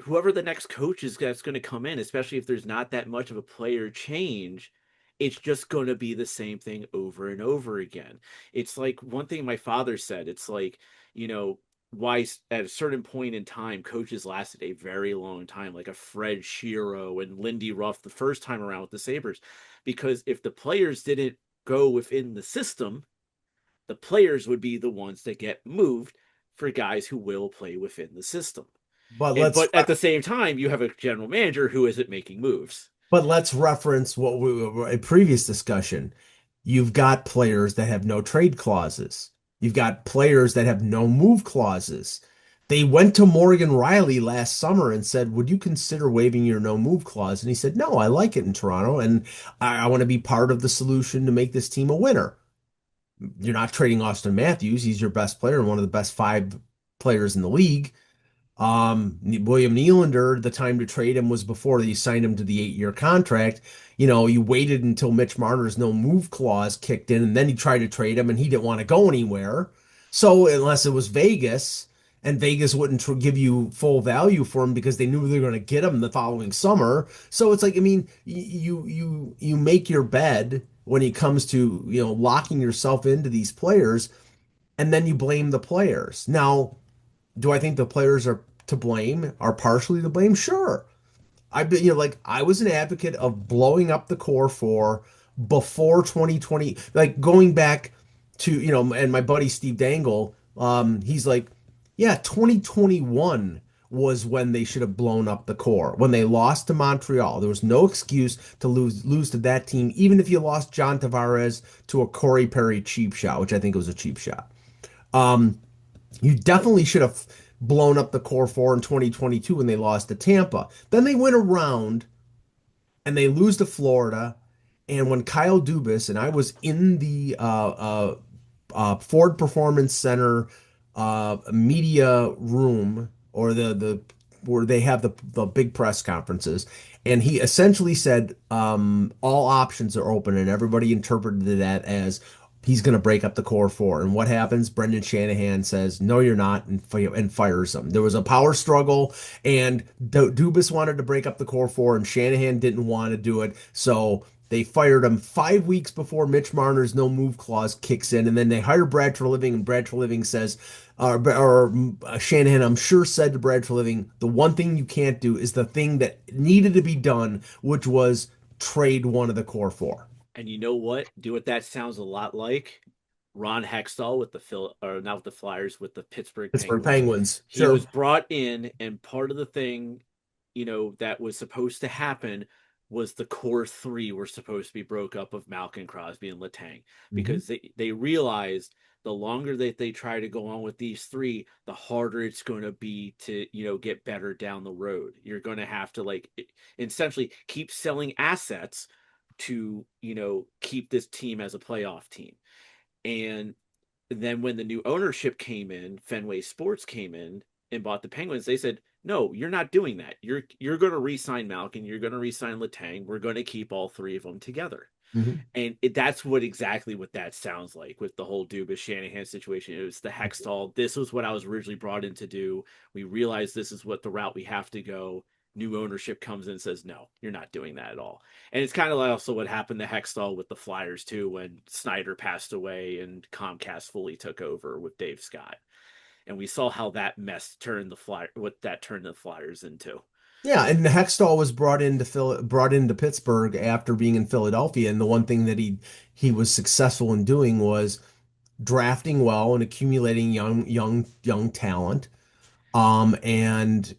whoever the next coach is that's going to come in, especially if there's not that much of a player change, it's just going to be the same thing over and over again. It's like one thing my father said. It's like, why at a certain point in time, coaches lasted a very long time, like a Fred Shiro and Lindy Ruff the first time around with the Sabres. Because if the players didn't go within the system, the players would be the ones that get moved for guys who will play within the system. But And let's but at the same time, you have a general manager who isn't making moves. But let's reference what we a previous discussion. You've got players that have no trade clauses. You've got players that have no move clauses. They went to Morgan Riley last summer and said, "Would you consider waiving your no move clause?" And he said, "No, I like it in Toronto, and I want to be part of the solution to make this team a winner." You're not trading Austin Matthews. He's your best player and one of the best five players in the league. William Nylander, the time to trade him was before you signed him to the 8-year contract. You waited until Mitch Marner's no move clause kicked in, and then you tried to trade him, and he didn't want to go anywhere. So unless it was Vegas, and Vegas wouldn't give you full value for him because they knew they were going to get him the following summer. So it's like, I mean, you make your bed when it comes to locking yourself into these players, and then you blame the players. Now, do I think the players are to blame, are partially to blame? Sure. I've been, like I was an advocate of blowing up the core four before 2020, like going back to, and my buddy Steve Dangle, he's like, yeah, 2021 was when they should have blown up the core. When they lost to Montreal, there was no excuse to lose to that team, even if you lost John Tavares to a Corey Perry cheap shot, which I think was a cheap shot. You definitely should have blown up the core four in 2022 when they lost to Tampa. Then they went around and they lose to Florida. And when Kyle Dubas and I was in the Ford Performance Center media room, or the where they have the big press conferences, and he essentially said all options are open, and everybody interpreted that as he's going to break up the core four. And what happens? Brendan Shanahan says, "No, you're not," and fires him. There was a power struggle, and Dubas wanted to break up the core four, and Shanahan didn't want to do it. So they fired him 5 weeks before Mitch Marner's no move clause kicks in, and then they hire Brad Treliving, and Brad Treliving says, Shanahan, I'm sure, said to Brad Treliving, the one thing you can't do is the thing that needed to be done, which was trade one of the core four. And you know what? Do what that sounds a lot like. Ron Hextall with or not with the Flyers, with the Pittsburgh Pittsburgh Penguins. Penguins. He Sure. was brought in, and part of the thing, that was supposed to happen was the core three were supposed to be broke up of Malkin, Crosby, and Letang, Mhm. because they realized the longer that they try to go on with these three, the harder it's going to be to get better down the road. You're going to have to essentially keep selling assets to keep this team as a playoff team. And then when the new ownership came in, Fenway Sports came in and bought the Penguins, they said, "No, you're not doing that. You're going to re-sign Malkin. You're going to re-sign Letang. We're going to keep all three of them together." Mhm. And that's exactly what that sounds like with the whole Dubas Shanahan situation. It was the Hextall. This was what I was originally brought in to do. We realized this is what the route we have to go. new ownership comes in and says, no, you're not doing that at all. And it's kind of like also what happened to Hextall with the Flyers too, when Snyder passed away and Comcast fully took over with Dave Scott. And we saw how that mess turned the Flyer, what that turned the Flyers into. Yeah, and Hextall was brought into Pittsburgh after being in Philadelphia, and the one thing that he was successful in doing was drafting well and accumulating young talent. And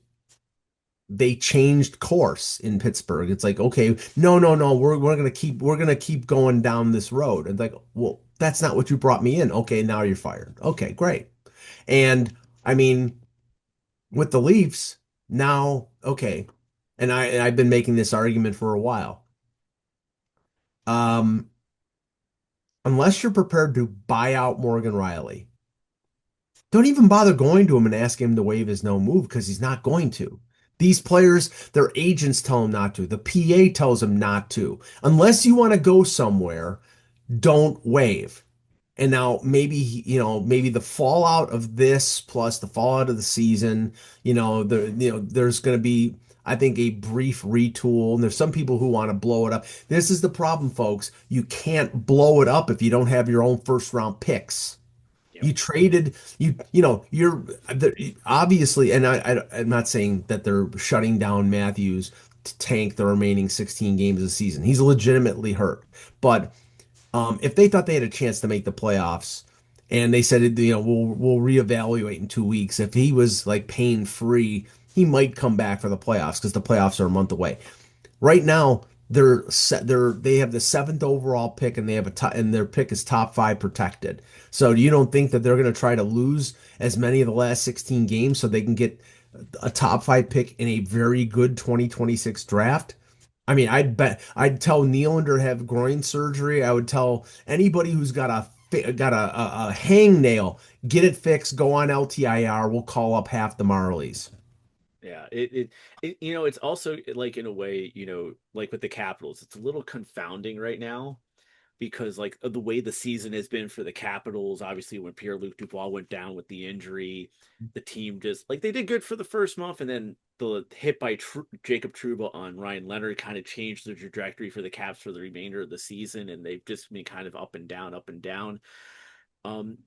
they changed course in Pittsburgh. It's like, okay, no, we're gonna keep going down this road. And like, well, that's not what you brought me in. Okay, now you're fired. Okay, great. And I mean, with the Leafs, now, okay, and I've been making this argument for a while. Um, unless you're prepared to buy out Morgan Riley, don't even bother going to him and ask him to waive his no move because he's not going to. These players, their agents tell them not to. The PA tells them not to. Unless you want to go somewhere, don't waive. And now maybe, maybe the fallout of this plus the fallout of the season, there's going to be, I think, a brief retool. And there's some people who want to blow it up. This is the problem, folks. You can't blow it up if you don't have your own first round picks. Yep. You traded you're obviously, and I'm not saying that they're shutting down Matthews to tank the remaining 16 games of the season. He's legitimately hurt. But if they thought they had a chance to make the playoffs and they said, we'll reevaluate in 2 weeks, if he was like pain free, he might come back for the playoffs because the playoffs are a month away. Right now, they have the seventh overall pick and they have and their pick is top five protected. So you don't think that they're going to try to lose as many of the last 16 games so they can get a top five pick in a very good 2026 draft? I mean, I'd tell Nylander to have groin surgery. I would tell anybody who's got a hangnail, get it fixed, go on LTIR. We'll call up half the Marlies. Yeah, it's also like in a way, like with the Capitals, it's a little confounding right now because like of the way the season has been for the Capitals, obviously when Pierre-Luc Dubois went down with the injury, the team just like they did good for the first month, and then the hit by Jacob Trouba on Ryan Leonard kind of changed the trajectory for the Caps for the remainder of the season, and they've just been kind of up and down, up and down. Um,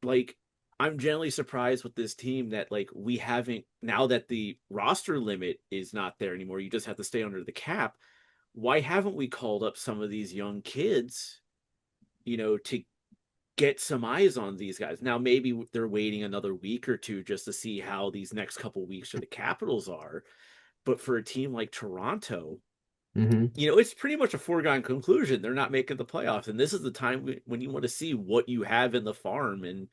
like I'm generally surprised with this team that like we haven't now that the roster limit is not there anymore. You just have to stay under the cap. Why haven't we called up some of these young kids, to get some eyes on these guys? Now maybe they're waiting another week or two just to see how these next couple weeks for the Capitals are. But for a team like Toronto, Hmm. it's pretty much a foregone conclusion. They're not making the playoffs. And this is the time when you want to see what you have in the farm and,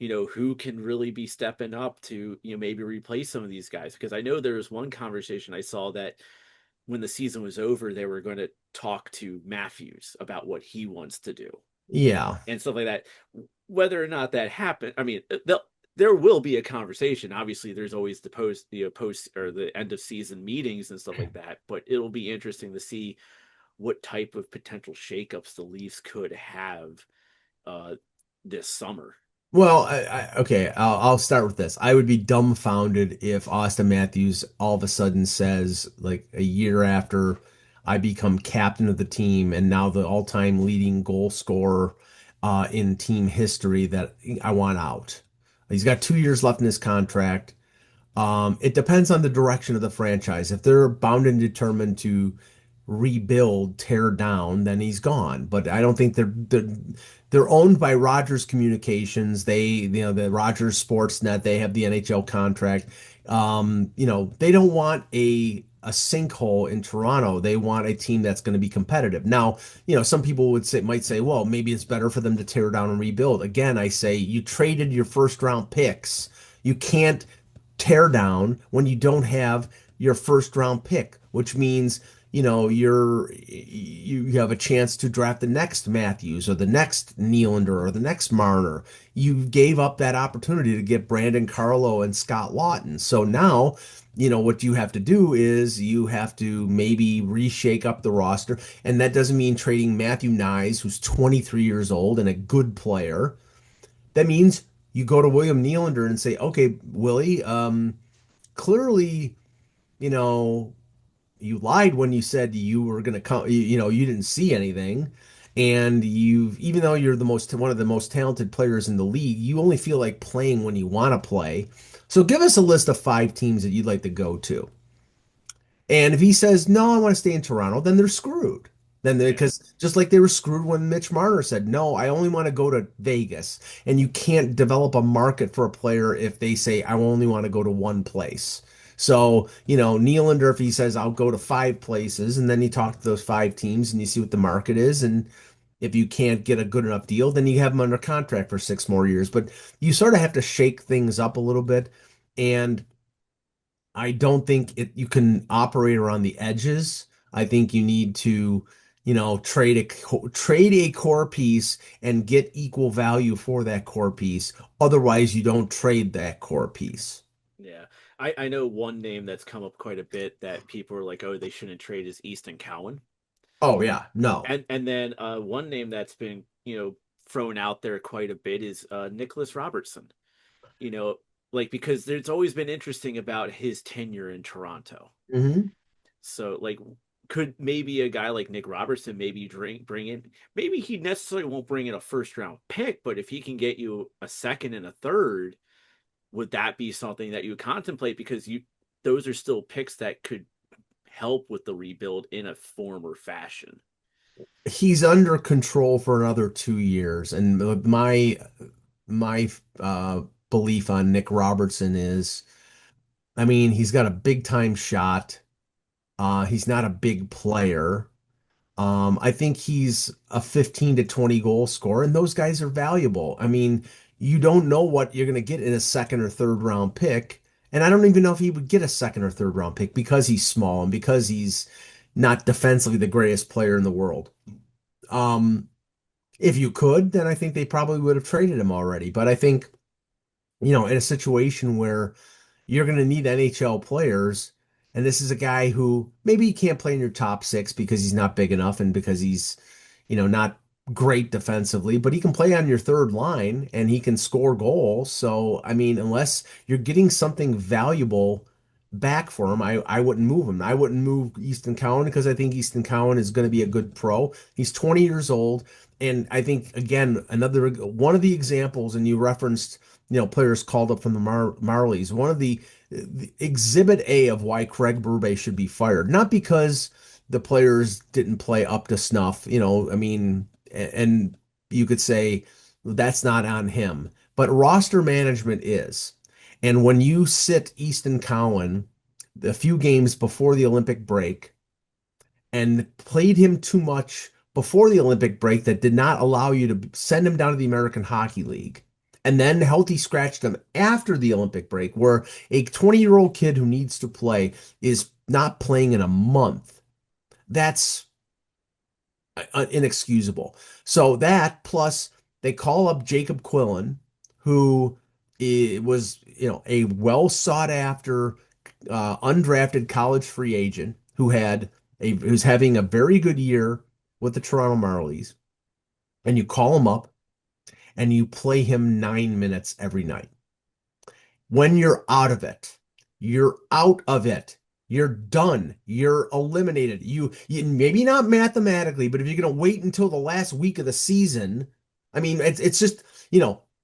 who can really be stepping up to, maybe replace some of these guys. Because I know there was one conversation I saw that when the season was over, they were going to talk to Matthews about what he wants to do Yeah. and stuff like that. Whether or not that happened, I mean, there will be a conversation. Obviously, there's always the post or the end of season meetings and stuff like that. But it'll be interesting to see what type of potential shakeups the Leafs could have uh, this summer. Well, okay, I'll start with this. I would be dumbfounded if Austin Matthews all of a sudden says, like a year after I become captain of the team and now the all-time leading goal scorer in team history, that I want out. He's got 2 years left in his contract. It depends on the direction of the franchise. If they're bound and determined to rebuild, tear down, then he's gone. But I don't think they're owned by Rogers Communications. The Rogers Sportsnet, they have the NHL contract. They don't want a sinkhole in Toronto. They want a team that's going to be competitive. Now, some people might say, well, maybe it's better for them to tear down and rebuild. Again, I say you traded your first round picks. You can't tear down when you don't have your first round pick, which means you have a chance to draft the next Matthews or the next Nylander or the next Marner. You gave up that opportunity to get Brandon Carlo and Scott Lawton. So now, what you have to do is you have to maybe reshake up the roster, and that doesn't mean trading Matthew Nyes, who's 23 years old and a good player. That means you go to William Nylander and say, okay, Willie, clearly, you know, you lied when you said you were going to come, you didn't see anything. And even though you're one of the most talented players in the league, you only feel like playing when you want to play. So give us a list of 5 teams that you'd like to go to. And if he says, no, I want to stay in Toronto, then they're screwed. Yeah. Because just like they were screwed when Mitch Marner said, no, I only want to go to Vegas. And you can't develop a market for a player if they say, I only want to go to one place. So, Nylander, if he says, I'll go to 5 places, and then you talk to those 5 teams and you see what the market is. And if you can't get a good enough deal, then you have him under contract for 6 more years. But you sort of have to shake things up a little bit. And I don't think you can operate around the edges. I think you need to, trade a core piece and get equal value for that core piece. Otherwise, you don't trade that core piece. Yeah. I know one name that's come up quite a bit that people are like, oh, they shouldn't trade is Easton Cowan. Oh yeah, no. And then one name that's been, thrown out there quite a bit is Nicholas Robertson. You know, like because there's always been interesting about his tenure in Toronto. Hmm. So like could maybe a guy like Nick Robertson maybe bring in maybe he necessarily won't bring in a first round pick, but if he can get you a second and a third, would that be something that you would contemplate because you those are still picks that could help with the rebuild in a form or fashion. He's under control for another 2 years, and my belief on Nick Robertson is, I mean, he's got a big time shot. He's not a big player. I think he's a 15 to 20 goal scorer, and those guys are valuable. I mean, you don't know what you're going to get in a second or third round pick. And I don't even know if he would get a second or third round pick because he's small and because he's not defensively the greatest player in the world. Um, if you could, then I think they probably would have traded him already. But I think, in a situation where you're going to need NHL players. And this is a guy who maybe he can't play in your top 6 because he's not big enough and because he's, not great defensively, but he can play on your third line and he can score goals. So, I mean, unless you're getting something valuable back for him, I wouldn't move him. I wouldn't move Easton Cowan because I think Easton Cowan is going to be a good pro. He's 20 years old. And I think, again, another one of the examples, and you referenced, players called up from the Marlies. One of the exhibit A of why Craig Berube should be fired, not because the players didn't play up to snuff, I mean, and you could say that's not on him, but roster management is. And when you sit Easton Cowan a few games before the Olympic break and played him too much before the Olympic break that did not allow you to send him down to the American Hockey League. And then healthy scratched him after the Olympic break, where a 20-year-old kid who needs to play is not playing in a month. That's inexcusable. So that plus they call up Jacob Quillen, who was, a well sought after undrafted college free agent who's having a very good year with the Toronto Marlies, and you call him up and you play him 9 minutes every night. When you're out of it, you're out of it. You're done. You're eliminated. You maybe not mathematically, but if you're going to wait until the last week of the season, I mean, it's just,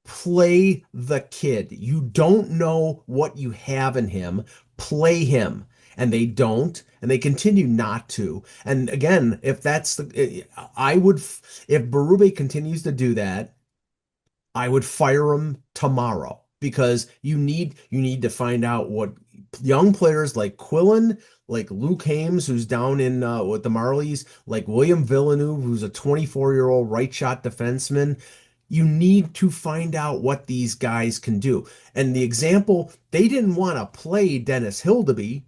play the kid. You don't know what you have in him. Play him. And they don't, and they continue not to. And again, if that's I would, if Berube continues to do that, I would fire him tomorrow because you need to find out what young players like Quillen, like Luke Hames, who's down in with the Marlies, like William Villeneuve, who's a 24-year-old right shot defenseman. You need to find out what these guys can do. And the example, they didn't want to play Dennis Hildeby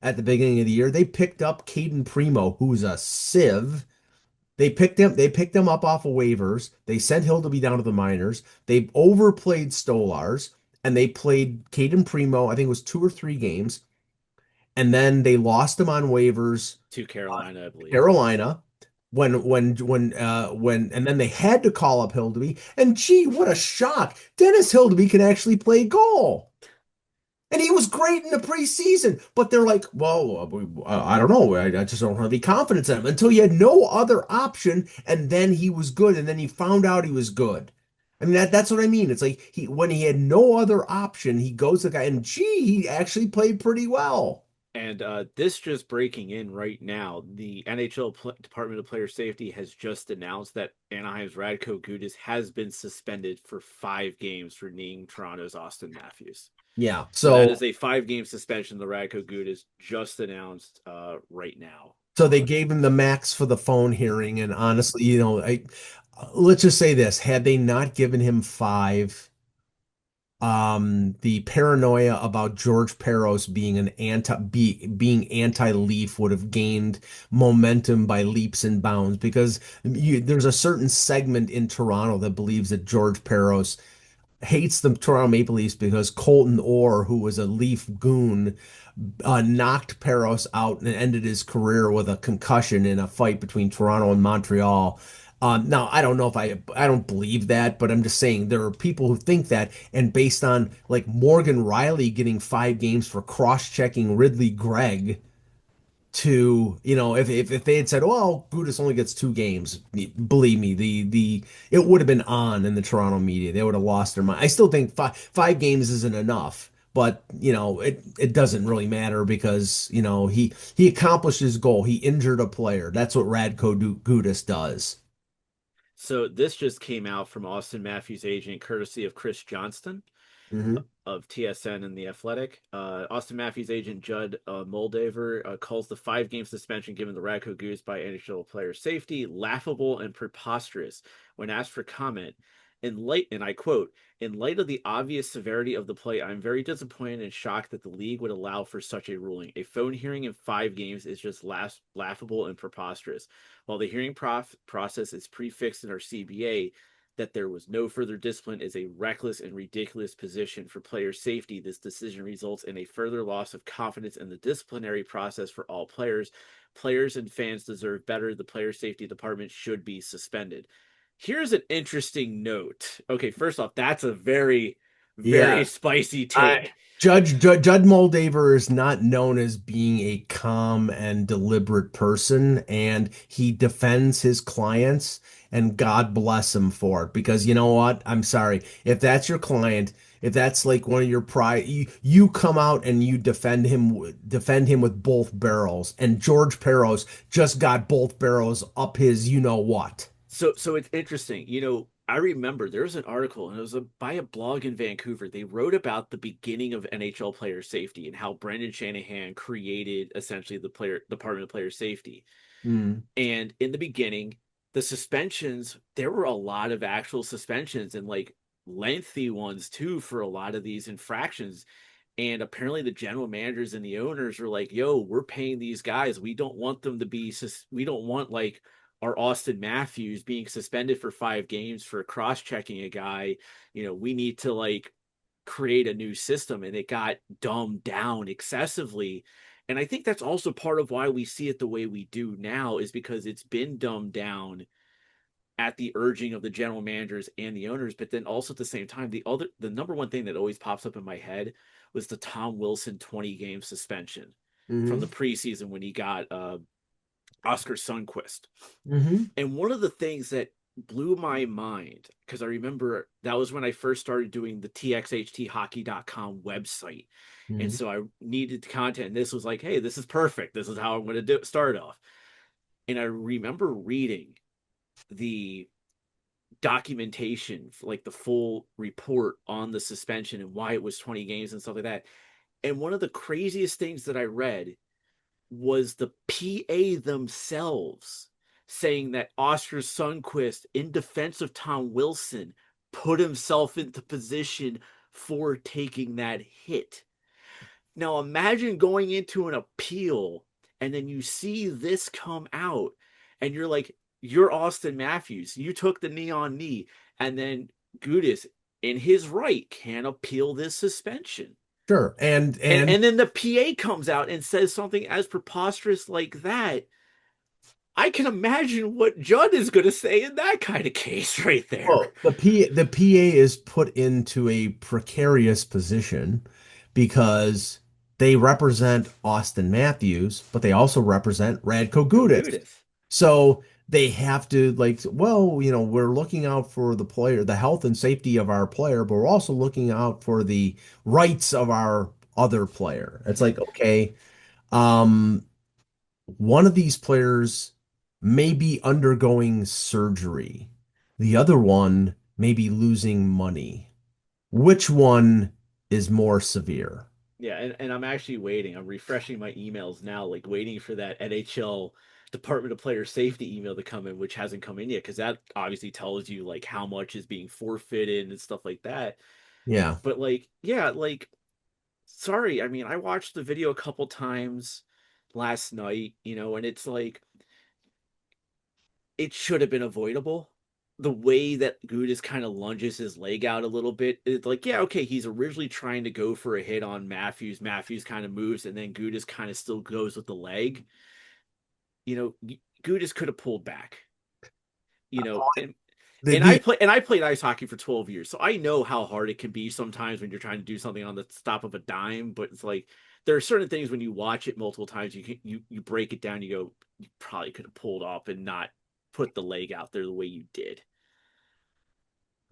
at the beginning of the year. They picked up Caden Primo, who's a sieve. They picked him up off of waivers. They sent Hildeby down to the minors. They overplayed Stolars and they played Caden Primo, I think it was 2 or 3 games. And then they lost him on waivers, To Carolina, I believe. Carolina. And then they had to call up Hildeby. And gee, what a shock. Dennis Hildeby can actually play goal. And he was great in the preseason, but they're like, well, I don't know. I just don't have any confidence in him until you had no other option, and then he was good, and then he found out he was good. I mean that's what I mean. It's like he when he had no other option, he goes to the guy, and gee, he actually played pretty well. And this just breaking in right now, the Department of Player Safety has just announced that Anaheim's Radko Gudas has been suspended for 5 games for kneeing Toronto's Austin Matthews. Yeah. So that So is a 5 game suspension the Radko Gudas just announced right now. so they gave him the max for the phone hearing, and honestly, let's just say this: had they not given him five. The paranoia about George Peros being being anti-Leaf would have gained momentum by leaps and bounds because there's a certain segment in Toronto that believes that George Peros hates the Toronto Maple Leafs because Colton Orr, who was a Leaf goon, knocked Peros out and ended his career with a concussion in a fight between Toronto and Montreal. Now, I don't know if I don't believe that, but I'm just saying there are people who think that, and based on like Morgan Riley getting 5 games for cross-checking Ridley Gregg, to if they had said, well, Gudis only gets 2 games, believe me, the it would have been on in the Toronto media. They would have lost their mind. I still think five games isn't enough, but it doesn't really matter because he accomplished his goal. He injured a player. That's what Gudis does. So this just came out from Austin Matthews' agent, courtesy of Chris Johnston Hmm. of TSN and The Athletic. Austin Matthews' agent Judd Moldaver calls the 5 game suspension given the Radko Gudas by NHL player safety laughable and preposterous. When asked for comment, and I quote, in light of the obvious severity of the play, I'm very disappointed and shocked that the league would allow for such a ruling. A phone hearing in 5 games is just laughable and preposterous. While the hearing process is prefixed in our CBA, that there was no further discipline is a reckless and ridiculous position for player safety. This decision results in a further loss of confidence in the disciplinary process for all players. Players and fans deserve better. The player safety department should be suspended. Here's an interesting note. Okay, first off, that's a very, Yeah. very spicy I take. Judd Moldaver is not known as being a calm and deliberate person, and he defends his clients, and God bless him for it. Because you know what? I'm sorry. If that's your client, if that's like one of your pride, you come out and you defend him with both barrels. And George Peros just got both barrels up his you know what. So it's interesting. I remember there was an article and it was by a blog in Vancouver. They wrote about the beginning of NHL player safety and how Brendan Shanahan created essentially the player department of player safety. Mm, And in the beginning, the suspensions, there were a lot of actual suspensions and like lengthy ones too for a lot of these infractions. And apparently the general managers and the owners were like, yo, we're paying these guys. We don't want them to be, we don't want like our Austin Matthews being suspended for 5 games for cross checking a guy. We need to like create a new system. And it got dumbed down excessively. And I think that's also part of why we see it the way we do now is because it's been dumbed down at the urging of the general managers and the owners. But then also at the same time, the number one thing that always pops up in my head was the Tom Wilson 20 game suspension from hmm the preseason when he got Oscar Sundquist. hmm And one of the things that blew my mind, because I remember that was when I first started doing the txhthockey.com website. And hmm so I needed content. And this was like, hey, this is perfect. This is how I'm going to start off. And I remember reading the documentation, like the full report on the suspension and why it was 20 games and stuff like that. And one of the craziest things that I read was the PA themselves saying that Oscar Sundquist, in defense of Tom Wilson, put himself into position for taking that hit. Now imagine going into an appeal and then you see this come out and you're like, you're Austin Matthews. You took the knee on knee. And then Gudis, in his right, can appeal this suspension. Sure. And then the PA comes out and says something as preposterous like that. I can imagine what Judd is going to say in that kind of case right there. Well, the PA is put into a precarious position because they represent Austin Matthews, but they also represent Radko Go Gudas. Gudis. So they have to like, well, we're looking out for the player, the health and safety of our player, but we're also looking out for the rights of our other player. It's like, okay, um, one of these players may be undergoing surgery. The other one may be losing money. Which one is more severe? Yeah, and I'm actually waiting. I'm refreshing my emails now, like waiting for that NHL Department of Player Safety email to come in, which hasn't come in yet, because that obviously tells you like how much is being forfeited and stuff like that. Yeah. But like, yeah, like sorry, I mean, I watched the video a couple times last night, and it's like it should have been avoidable. The way that Gudis kind of lunges his leg out a little bit, it's like, yeah, okay, he's originally trying to go for a hit on Matthews. Matthews kind of moves, and then Gudis kind of still goes with the leg. Gudis could have pulled back. You know, and The, and I the play and I played ice hockey for 12 years, so I know how hard it can be sometimes when you're trying to do something on the stop of a dime. But it's like there are certain things when you watch it multiple times, you break it down, you go, you probably could have pulled off and not put the leg out there the way you did.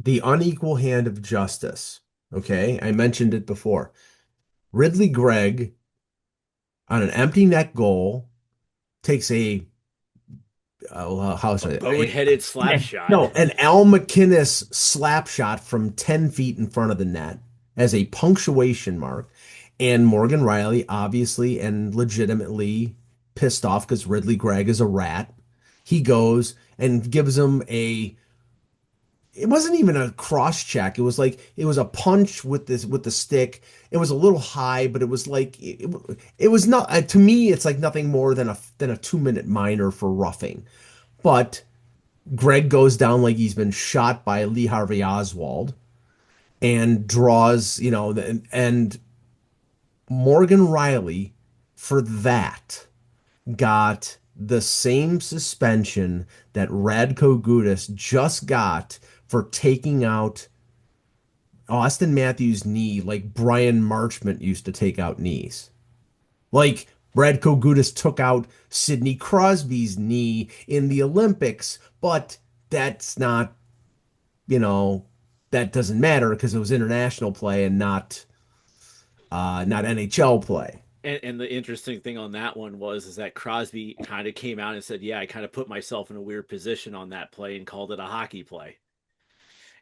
the unequal hand of justice. Okay, I mentioned it before. Ridley Gregg on an empty net goal takes how A should boneheaded slap shot. no, an Al McInnes slap shot from 10 feet in front of the net as a punctuation mark. And Morgan Riley, obviously and legitimately pissed off because Ridley Gregg is a rat. He goes and gives him it wasn't even a cross check. It was like it was a punch with the stick. It was a little high, but it was like it was not to me. It's like nothing more than a 2 minute minor for roughing. But Greg goes down like he's been shot by Lee Harvey Oswald and draws, and Morgan Riley for that got the same suspension that Radko Gudas just got for taking out Austin Matthews' knee like Brian Marchment used to take out knees. Like Radko Gudas took out Sidney Crosby's knee in the Olympics, but that's not, you know, that doesn't matter because it was international play and not NHL play. And the interesting thing on that one was is that Crosby kind of came out and said, "Yeah, I kind of put myself in a weird position on that play and called it a hockey play."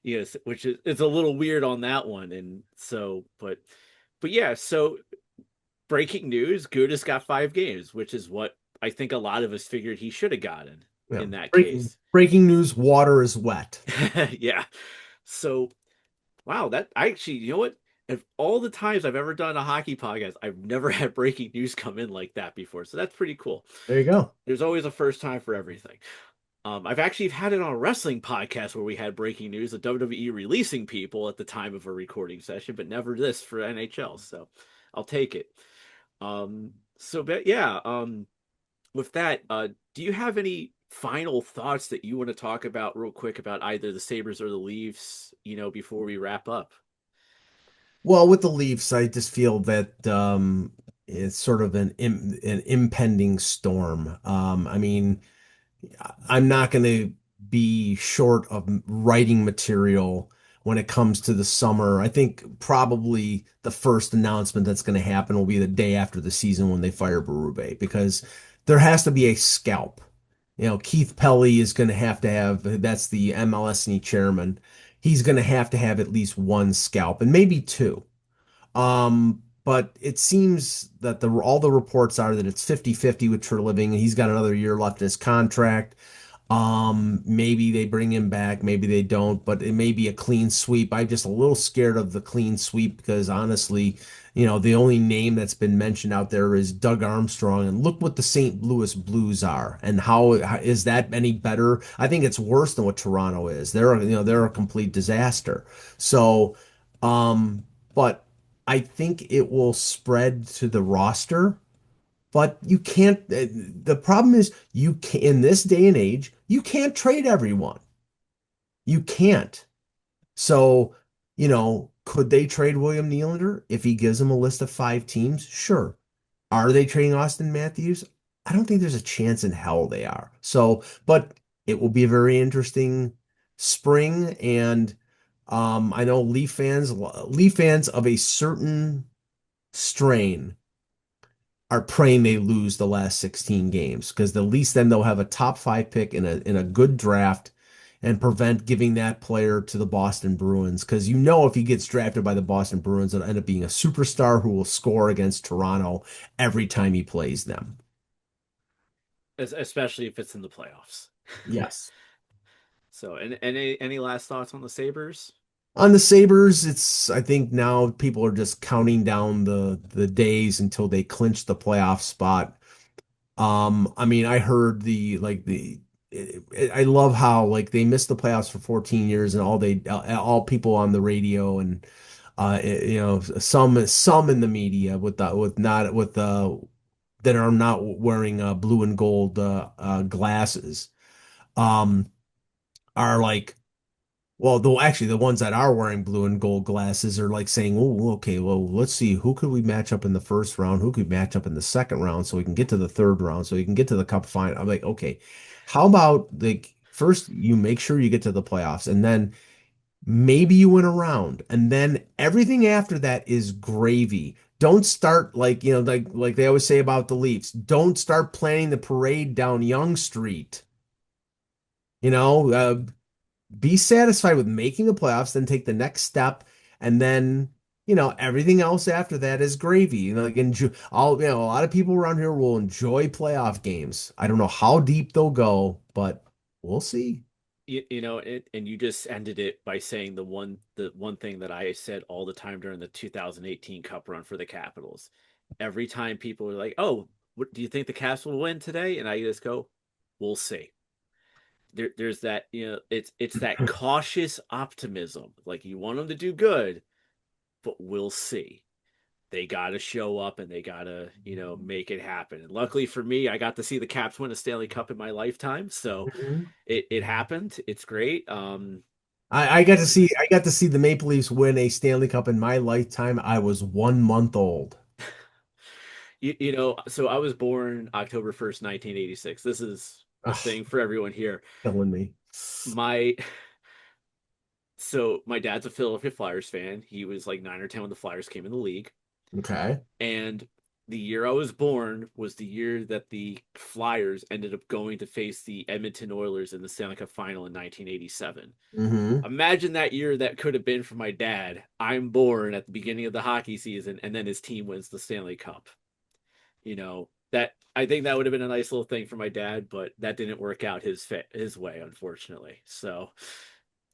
Yes, which is it's a little weird on that one, and so, but yeah, so breaking news: Gudis got 5 games, which is what I think a lot of us figured he should have gotten Yeah. in that Breaking, case. breaking news, water is wet. Yeah. So wow, that I actually, you know what? Of all the times I've ever done a hockey podcast, I've never had breaking news come in like that before. So that's pretty cool. There you go. There's always a first time for everything. I've actually had it on a wrestling podcast where we had breaking news of WWE releasing people at the time of a recording session, but never this for NHL. So I'll take it. But yeah, with that, do you have any final thoughts that you want to talk about real quick about either the Sabres or the Leafs, before we wrap up? Well, with the Leafs, I just feel that it's sort of an impending storm. I mean, I'm not going to be short of writing material when it comes to the summer. I think probably the first announcement that's going to happen will be the day after the season when they fire Berube because there has to be a scalp. Keith Pelly is going to have, that's the MLSE chairman. He's going to have at least one scalp and maybe two. But it seems that all the reports are that it's 50-50 with Treliving, and he's got another year left in his contract. Maybe they bring him back, maybe they don't, but it may be a clean sweep. I'm just a little scared of the clean sweep because honestly, the only name that's been mentioned out there is Doug Armstrong, and look what the St. Louis Blues are, and how is that any better? I think it's worse than what Toronto is. They're a complete disaster. So, but I think it will spread to the roster. But you can't, the problem is you can in this day and age, you can't trade everyone. You can't. So, Could they trade William Nylander if he gives them a list of 5 teams? Sure. Are they trading Austin Matthews? I don't think there's a chance in hell they are. So, but it will be a very interesting spring, and I know Leaf fans of a certain strain are praying they lose the last 16 games because at least then they'll have a top 5 pick in a good draft and prevent giving that player to the Boston Bruins because if he gets drafted by the Boston Bruins, it'll end up being a superstar who will score against Toronto every time he plays them. Especially if it's in the playoffs. Yes. So, and any last thoughts on the Sabres? On the Sabres, I think now people are just counting down the days until they clinch the playoff spot. I mean, I heard I love how like they missed the playoffs for 14 years and all people on the radio and some in the media that are not wearing blue and gold glasses um are like, well, though actually the ones that are wearing blue and gold glasses are like saying, "Oh, okay, well, let's see who could we match up in the first round, who could match up in the second round, so we can get to the third round, so we can get to the cup final." I'm like, okay, how about like first you make sure you get to the playoffs, and then maybe you win a round, and then everything after that is gravy. Don't start like they always say about the Leafs. Don't start planning the parade down Young Street. You know, be satisfied with making the playoffs, then take the next step, and then everything else after that is gravy. Like enjoy a lot of people around here will enjoy playoff games. I don't know how deep they'll go, but we'll see. And you just ended it by saying the one thing that I said all the time during the 2018 Cup run for the Capitals. Every time people are like, "Oh, what, do you think the Caps will win today?" And I just go, "We'll see." There's that, it's that cautious optimism. Like you want them to do good, but we'll see. They got to show up and they got to, make it happen. And luckily for me, I got to see the Caps win a Stanley Cup in my lifetime, so Mhm. it happened. It's great. I got to see the Maple Leafs win a Stanley Cup in my lifetime. I was 1 month old. So I was born October 1st, 1986. This is a Ugh, thing for everyone here. killing me. My my dad's a Philadelphia Flyers fan. He was like 9 or 10 when the Flyers came in the league. Okay. And the year I was born was the year that the Flyers ended up going to face the Edmonton Oilers in the Stanley Cup final in 1987. Hmm. Imagine that year that could have been for my dad. I'm born at the beginning of the hockey season, and then his team wins the Stanley Cup. That I think that would have been a nice little thing for my dad, but that didn't work out his way, unfortunately. So,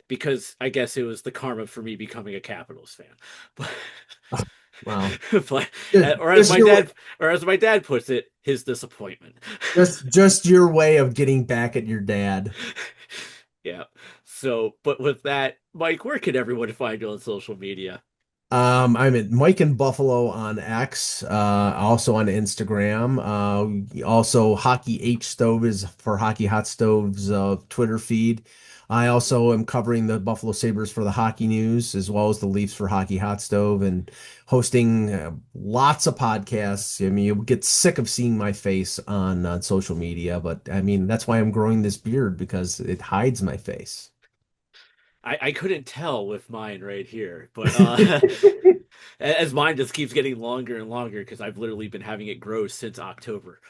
because I guess it was the karma for me becoming a Capitals fan. But Wow. but Just, or as just my your dad or as my dad puts it, his disappointment. just your way of getting back at your dad. Yeah. So, but with that, Mike, where can everyone find you on social media? I'm at Mike in Buffalo on X, also on Instagram. Also Hockey H Stove is for Hockey Hot Stove's Twitter feed. I also am covering the Buffalo Sabres for the Hockey News as well as the Leafs for Hockey Hot Stove and hosting lots of podcasts. I mean, you'll get sick of seeing my face on social media, but I mean, that's why I'm growing this beard because it hides my face. I couldn't tell with mine right here, but as mine just keeps getting longer and longer because I've literally been having it grow since October.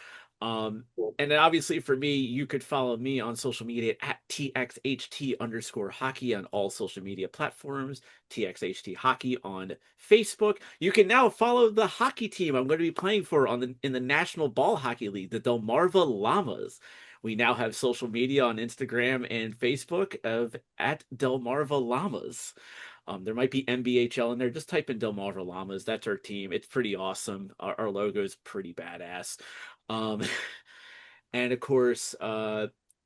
Um, and then obviously for me, you could follow me on social media at TXHT_hockey on all social media platforms, TXHT hockey on Facebook. You can now follow the hockey team I'm going to be playing for in the National Ball Hockey League, the Delmarva Llamas. We now have social media on Instagram and Facebook of at Delmarva Llamas. There might be MBHL in there. Just type in Delmarva Llamas. That's our team. It's pretty awesome. Our logo is pretty badass. Um, and of course,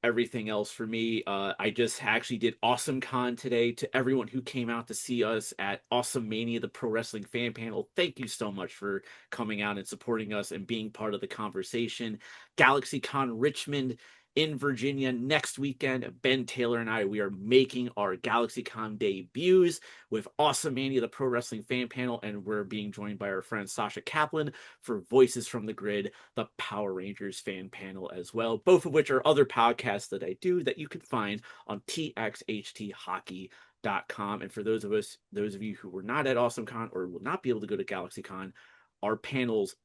everything else for me. I just actually did Awesome Con today to everyone who came out to see us at Awesome Mania, the pro wrestling fan panel. Thank you so much for coming out and supporting us and being part of the conversation. Galaxy Con Richmond in Virginia next weekend. Ben Taylor and I, we are making our GalaxyCon debuts with Awesome Mania, the pro wrestling fan panel, and we're being joined by our friend Sasha Kaplan for Voices from the Grid, the Power Rangers fan panel as well, both of which are other podcasts that I do that you can find on txhthockey.com. And for those of you who were not at AwesomeCon or will not be able to go to GalaxyCon, our panels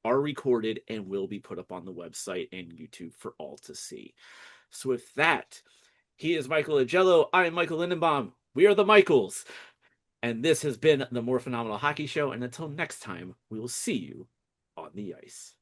are recorded and will be put up on the website and YouTube for all to see. So with that, he is Michael Augello. I am Michael Lindenbaum. We are the Michaels. And this has been the Morphinominal Hockey Show. And until next time, we will see you on the ice.